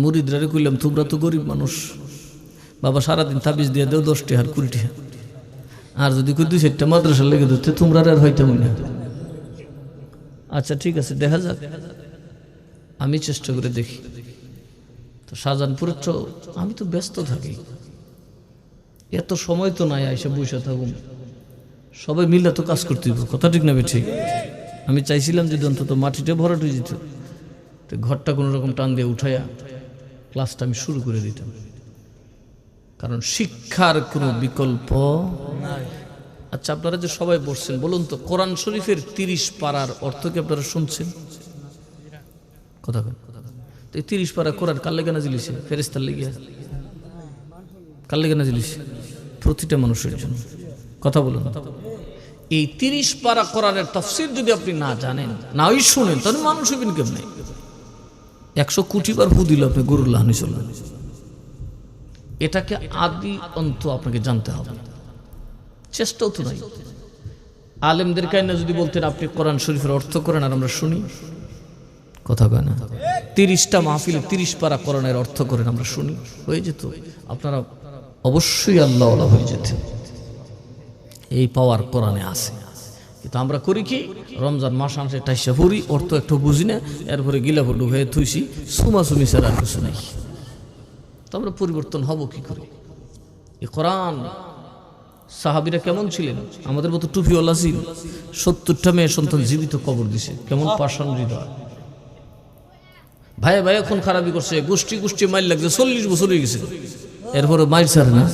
মুরিদরা কইলাম, তোমরা তো গরিব মানুষ, বাবা সারাদিন তাবিজ দিয়ে দেও 10 টাকা আর 20 টাকা, আর যদি কই 2-4টা মাদ্রাসা লেগে দিতে তোমরা আর হইতাম না। আচ্ছা ঠিক আছে, দেখা যাক, আমি চেষ্টা করে দেখি। তো শাহজাহানপুরের তো আমি তো ব্যস্ত থাকি, এত সময় তো নাই আইসা বসে থাকুন, সবাই মিলে তো কাজ করতে হবে, কথা ঠিক না ঠিক? আমি চাইছিলাম যদি অন্তত মাটিটা ভরাট হয়ে যেত, তো ঘরটা কোনো রকম টান দিয়ে উঠাইয়া ক্লাসটা আমি শুরু করে দিতাম। কারণ শিক্ষার কোনো বিকল্প নাই। আচ্ছা, আপনারা যে সবাই বসছেন, বলুন তো কোরআন শরীফের 30 পারার অর্থ কি আপনারা শুনছেন? কথা বলেন। তো এই 30 পারা কোরআন কার লেগে নাজিল হইছে? ফেরেশতার লেগে। কার লেগে নাজিল হইছে? প্রতিটা মানুষের জন্য। কথা বলুন। এই 30 পারা কোরআনের তাফসীর যদি আপনি না জানেন, নাই শুনেন, তাহলে মানুষ হইবেন কেমনে? 100 কোটি বার হু দিল আপনি গরুর লাহানি চলবেন। এটাকে আদি অন্ত আপনাকে জানতে হবে, চেষ্টাও তো নাই। আলেমদের কাইনা যদি বলতেন আপনি কোরআন শরীফের অর্থ করেন আর আমরা শুনি, কথা কয় না? 30টা মাহফিলে 30 পারা কোরআনের অর্থ করেন, আমরা শুনি, হয়ে যেত। আপনারা অবশ্যই আল্লাহওয়ালা হয়ে যেতেন। এই পাওয়ার কোরআনে আছে। কিন্তু আমরা করি কি, রমজান মাস আনছে টাইসা পড়ি, অর্থ একটু বুঝি না, এরপরে গিলা ফটো হয়ে থুইছি, সুমাসুমি ছাড়া আর কিছু নাই। তো আমরা পরিবর্তন হব কি করে? এই কোরআন সাহাবীরা কেমন ছিলেন? আমাদের মতো টুপিওয়ালা ছিল, 70টা মেয়ে সন্তান জীবিত কবর দিছে, কেমন পাষাণ হৃদয়। ভাই ভাই এখন খারাপই করছে, গোষ্ঠী গোষ্ঠী মাইল লাগছে, 40 বছর হয়ে গেছে, এরপরে মাইল ছাড়ে না,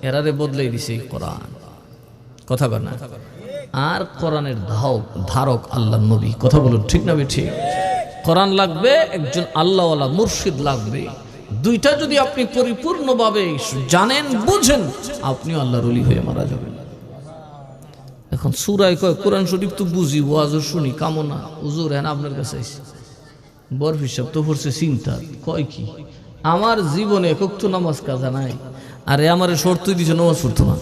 এরারে বদলাই দিছে কোরআন, কথা বল না? আর কোরআনের ধারক আল্লাহ নবী, কথা বলুন ঠিক না ঠিক? কোরআন লাগবে, একজন আল্লাহওয়ালা মুর্শিদ লাগবে। দুইটা যদি আপনি পরিপূর্ণভাবে জানেন, বুঝেন, আপনিও আল্লাহর ওলি হয়ে মারা যাবেন। এখন সূরায় কয় কোরআন শরীফ তো বুঝি, ওয়াজও শুনি, কামনা হুজুর হ্যাঁ আপনার কাছে আইছি, বরফি সাহেব তো পড়ছে চিন্তা, কয় কি আমার জীবনে একক তো নামাজ কাজা নাই, আরে আমার শর্তই দিছে নামাজ পড়তো না।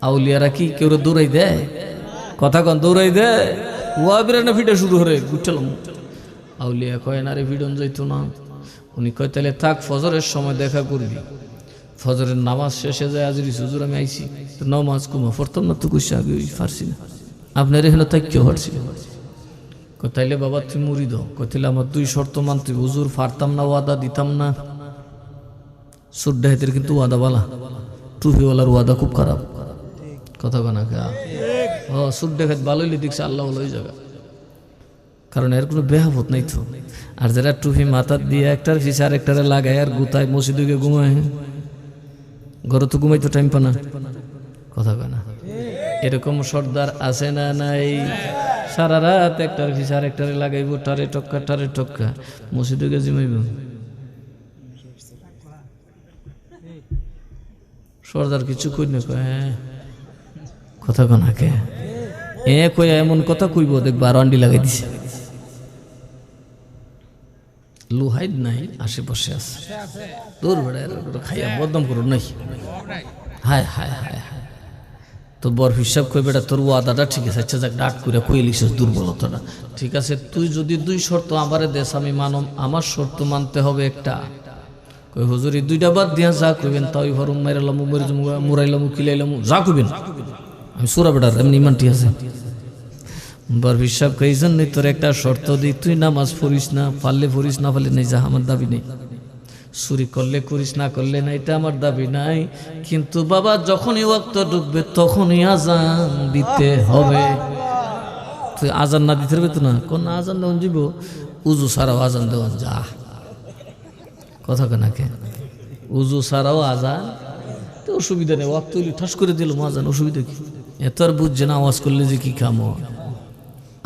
আউলিয়ারা কি কেউ দৌড়াই দেয়? কথা কন, দৌড়াই দেয়? ওয়াবিরানা ফিটা শুরু করে গুছালাম। আউলিয়া কয় না রে, ভিডন যাইতো না। উনি কয় তাহলে থাক, ফজরের সময় দেখা করবি। ফজরের নামাজ শেষে যায়, আজরি হুজুর আমি আইছি, নামাজ কুমা পড়তাম না তো, কইসা আগে পারছি না, আপনার এখানে তাই কেউ পারছি না। তাইলে বাবা তুই মুড়ি দাও, কইলে আমার 2 শর্ত মানতে। হুজুর পারতাম না, ওয়াদা দিতাম না। সুড্ডাহিতের কিন্তু ওয়াদা বালা, টুপিওয়ালার ওয়াদা খুব খারাপ, কথা কনা কে? ও সুড্ডাহিত ভালো হইলে দেখছে আল্লাহ ওই জায়গা, কারণ এর কোনো বেহাবত নাই তো। আর যারা টুপি মাথার দিয়ে একটার পিছে আরেকটারে লাগায় আর গুতায়, মসজিদে গিয়ে ঘুমায়, ঘরে তো ঘুমাইতো টাইম পানা, কথা কয় না? এরকম সর্দার আছে না নাই? সারা রাত একটার পিছে আরেকটারে লাগাইব, টারে টক্কা টারে টক্কা, মসজিদে গিয়ে জিমাইব। সর্দার কিছু কই না, কয় কথা কনা কে? কই এমন কথা কইব, দেখবা আর আন্ডি লাগাই দিছে। লুহাইদ নাই, আশেপাশে আছে, দূর বেড়ায় খাইয়া বদনাম করুন নাই। হায় হায় হায় হায়, তো বর হিসাব কই বেটা তোর ওয়াদাটা ঠিক আছে, আচ্ছা যাক ডাক করে কইলিস দুর্বলতাটা ঠিক আছে, তুই যদি 2 শর্ত আমারে দেশ আমি মানম, আমার শর্ত মানতে হবে একটা। কই হুজুর এই 2টা বাদ দিয়া যা কইবেন তাই হরম মাইরালাম মুরাইলাম কিলাইলাম যা কইবেন আমি সুরা বেটার এমনি ইমান ঠিক আছে। বর হিসাব কই জন্যই তোর একটা শর্ত দিই, তুই নামাজ পড়িস না, পারলে পড়িস না পারলে নেই, যা আমার দাবি নেই। চুরি করলে করিস না করলে না, এটা আমার দাবি নাই, কিন্তু বাবা যখনই ওয়াক্ত ডুববে তখনই আজান দিতে হবে। তুই আজান না দিতে হবে তো না, কোন আজান দেওয়ান যাব, উজু ছাড়াও আজান দেওয়ান যা, কথা কেনাকে উজু ছাড়াও আজান তো অসুবিধা নেই, ওয়াক্ত ঠাস করে দিল আজান, অসুবিধা কি? এত আর বুঝছে না আওয়াজ করলে যে কি খামো,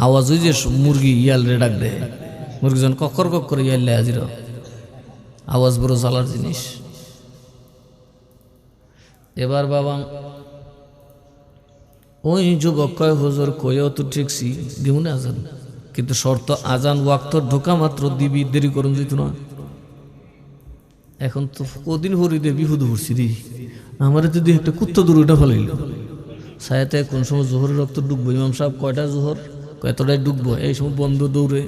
আওয়াজ ওই যে মুরগি ইয়াল রে ডাক দেয়, মুরগি যখন কক্কর কক করে ইয়াল হাজির, আওয়াজ বড় জ্বালার জিনিস। এবার বাবা ওই যুবক কয় হুজুর কয়েও তো ঠিকছি দিব না আজান, কিন্তু শর্ত আজান ওয়াক্ত ঢোকা মাত্র দিবি, দেরি করুন যেত না। এখন তো কদিন হরি দে বিহুদ হরছি রে, আমার তো দিয়ে একটা কুত্তা দূরটা ফেলাইল সায়াতে কোন সময় জোহরের রক্ত ডুববো, ইমাম সাহেব কয়টা জোহর কয়টায় ডুববো, এই সময় বন্ধ দৌড়ে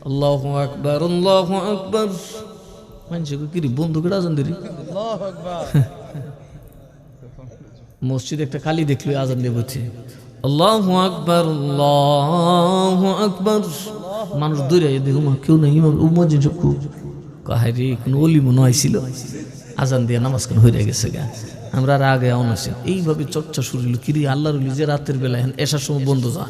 আল্লাহু আকবার আল্লাহু আকবার, মানুষ কি বন্ধু কেটে আজান দিলি, মসজিদ একটা কালি দেখলি আজান দিয়ে বলছে আল্লাহু আকবার আল্লাহু আকবার, মানুষ দৌড়ে দেখো মা কেউ নেই, মসজিদ খুব কাহারি কোনো অলি মনে হয়েছিল, আজান দিয়ে নামাজ কেন হয়ে গেছে গা, আমরা আর আগে এমন আছি। এইভাবে চর্চা শুরু হলো, কিরি আল্লাহর অলি যে রাতের বেলা এখন এসার সময় বন্ধ যা,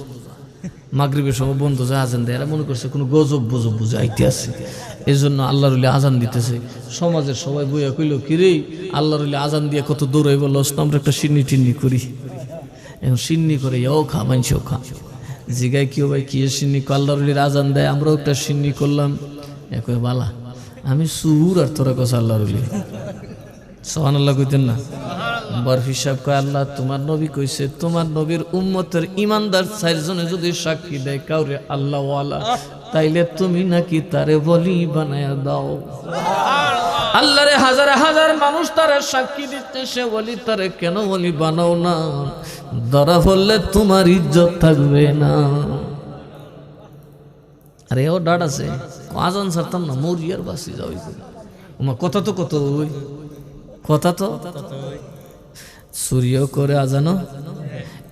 মাগরিবের সময় বন্ধ যা আজান দেয়, এরা মনে করছে কোনো গজব বজব বুঝে আইতে আছে, এই জন্য আল্লাহর অলি আজান দিতেছে। সমাজের সবাই বইয়া কইল কিরে আল্লাহর অলি আজান দিয়ে কত দৌড়াই বললো, আমরা একটা সিন্নি টিন্নি করি, এখন সিন্নি করে ও খা মানছেও খা, জিগায় কেউ ভাই কি সিন্নি, আল্লাহর অলির আজান দেয় আমরাও একটা সিন্নি করলাম, একই বালা আমি সুর আর তোরা কস আল্লাহর অলি সুবহানাল্লাহ কইতেন না। বরফি সাহেব কয় আল্লাহ তোমার নবী কইছে তোমার নবীর উম্মতের ইমানদার 4 জনে যদি সাক্ষী দেয় কাউরে আল্লাহ ওয়ালা, তাইলে তুমি নাকি তারে বলি বানায়া দাও। আল্লাহরে হাজার হাজার মানুষ তারে সাক্ষী দিতে, সে বলি তারে কেন বলি বানাও না, ধরা পড়লে তোমার ইজ্জত থাকবে না। আরে ও ডাড আছে আজান ছাড়তাম না, মরিয়ার বাসি যাও, কথা তো কত ওই কথা তো সূর্য করে আজানো।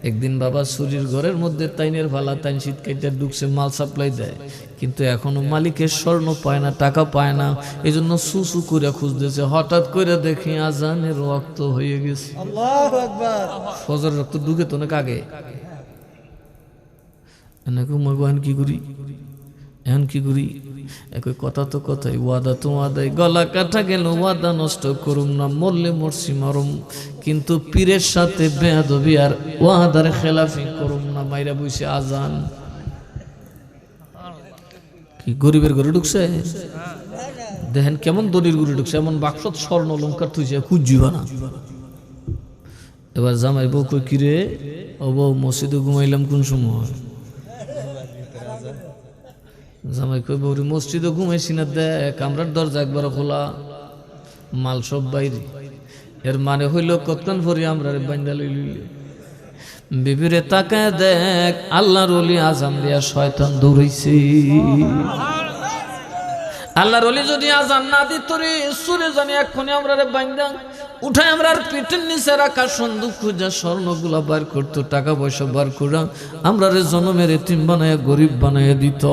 একদিন বাবা সূর্যের ঘরের মধ্যে তাইনের ভালা, তাইন শীত কাইটা ঢুকছে, মাল সাপ্লাই দেয়, কিন্তু এখনো মালিকের স্বর্ণ পায় না, টাকা পায় না, এই জন্য সুসু করে খুঁজতেছে। হঠাৎ করে দেখি আজানের রক্ত হয়ে গেছে, আল্লাহু আকবার, ফজরের রক্ত ঢুকে তো অনেক আগে, এনেকে মগবান কি করি এখন কি করি, একই কথা তো কথাই, ওয়াদা তো ওয়াদাই, গলা কাটা গেল ওয়াদা নষ্ট করুম না, মরলে মরছি মরম, কিন্তু পীরের সাথে বেয়াদবি আর ওয়াদার খেলাফি করুম না। মাইরা বইছে আজান, কি গরিবের ঘরে ঢুকছে, দেখেন কেমন দলির ঘরে ঢুকছে, এমন বাক্সত স্বর্ণ অলঙ্কার থইছে খুঁজিবা না। এবার জামাই বউ কই কিরে ও বউ মসজিদে ঘুমাইলাম কোন সময়, জামাই কই বউরি মসজিদে ঘুমাইছি না, দেখ আমরার দরজা একবার খোলা, মাল সব বাইরে, এর মানে হইল কতক্ষণ ভরি আমরা বান্দা লইলি। বিবিরে তাকায় দেখ আল্লাহর ওলি আজান দিয়া শয়তান দৌড়াইছে। আল্লাহর ওলি যদি আজান না দিত রে সুরে জানি এক্ষুনি আমরা বান্দা উঠাই আমরা পিঠের নিচে রাখা সন্দুক খুঁজা স্বর্ণগুলা বার করতো, টাকা পয়সা বার করা আমরা রে জনমের এতিম বানায় গরিব বানায় দিত।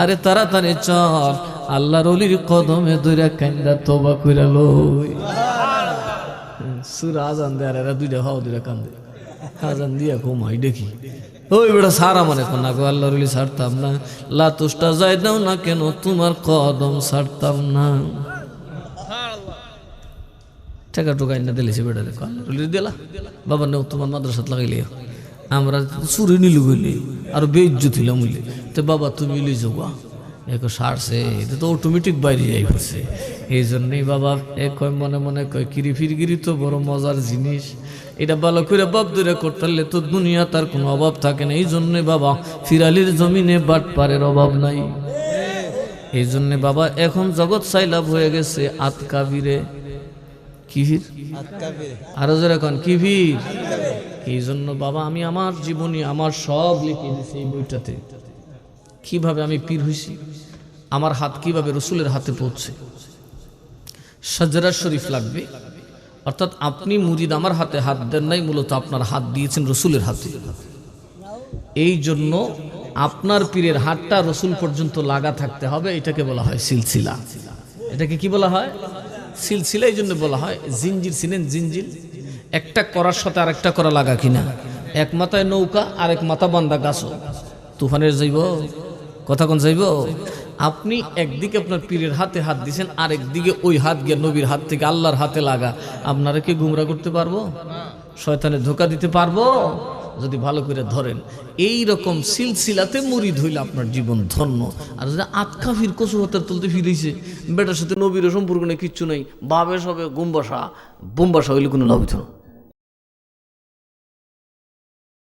আরে তাড়াতাড়ি চল আল্লাহর ওলির কদমে দইরা কান্দা তওবা কইরা লই। সুরা আজান দেয় এরা দুইটা হাও দুইটা কান্দে, আজান দিয়া ঘুমাই দেখি ওই বেটা সারা মনে কর না গো আল্লাহর ওলি ছাড়তাম না, লাতুসটা যাই দাও না কেন তোমার কদম ছাড়তাম না। টাকা টুকা না দিলেছি বেটা দেখো আল্লাহর ওলি দিলা বাবা নেও তোমার মাদ্রাসাত লাগাইলে, আমরা চুরি নিলু গইলি আর বেইজ্জত হইলাম হইলে, তো বাবা তুমি ইলি যাওয়া এক সারছে, এটা তো অটোমেটিক বাইরে যাই পড়ছে। এই জন্যই বাবা এক মনে মনে কয় কিরি ফিরগিরি তো বড় মজার জিনিস, এটা ভালো করে বাপ ধরে করতে পারলে তো দুনিয়া তার কোনো অভাব থাকে না। এই জন্যে বাবা ফিরালির জমিনে বাটপারের অভাব নাই। এই জন্যে বাবা এখন জগৎ সাইলাভ হয়ে গেছে আতকাবিরে, কি ভিড় আরো জোরে এখন কি ভিড়, এই জন্য বাবা আমি আমার জীবনী আমার সব লিখে দিয়েছি এই বইটাতে, কিভাবে আমি পীর হইছি, আমার হাত কিভাবে রসুলের হাতে পৌঁছে। সাজরা শরীফ লাগবে, অর্থাৎ আপনি মুরিদ আমার হাতে হাত দেন নাই, মূলত আপনার হাত দিয়েছেন রসুলের হাতে। এই জন্য আপনার পীরের হাতটা রসুল পর্যন্ত লাগা থাকতে হবে, এটাকে বলা হয় সিলসিলা। এটাকে কি বলা হয়? সিলসিলা। এই জন্য বলা হয় জিঞ্জির, চিনেন জিঞ্জির? একটা করার সাথে আরেকটা করা লাগা কিনা, এক মাথায় নৌকা আরেক মাথা বান্দা গাছও, তুফানের যাইব, কথা কোন যাইব। আপনি একদিকে আপনার পীরের হাতে হাত দিয়েছেন, আরেকদিকে ওই হাত গিয়ে নবীর হাত থেকে আল্লাহর হাতে লাগা। আপনারা কি গুমরা করতে পারবো? শয়তানের ধোঁকা দিতে পারবো? যদি ভালো করে ধরেন এই রকম সিলসিলাতে মুরিদ হইলে আপনার জীবন ধন্য। আর যদি আতকাফির কচু হাতের তুলতে ফিরেছে, বেটার সাথে নবীর সম্পর্ক নেই, কিচ্ছু নেই, বাবে সবে গুমবাসা বোমবাসা হইলে কোনো লাভ হইত না।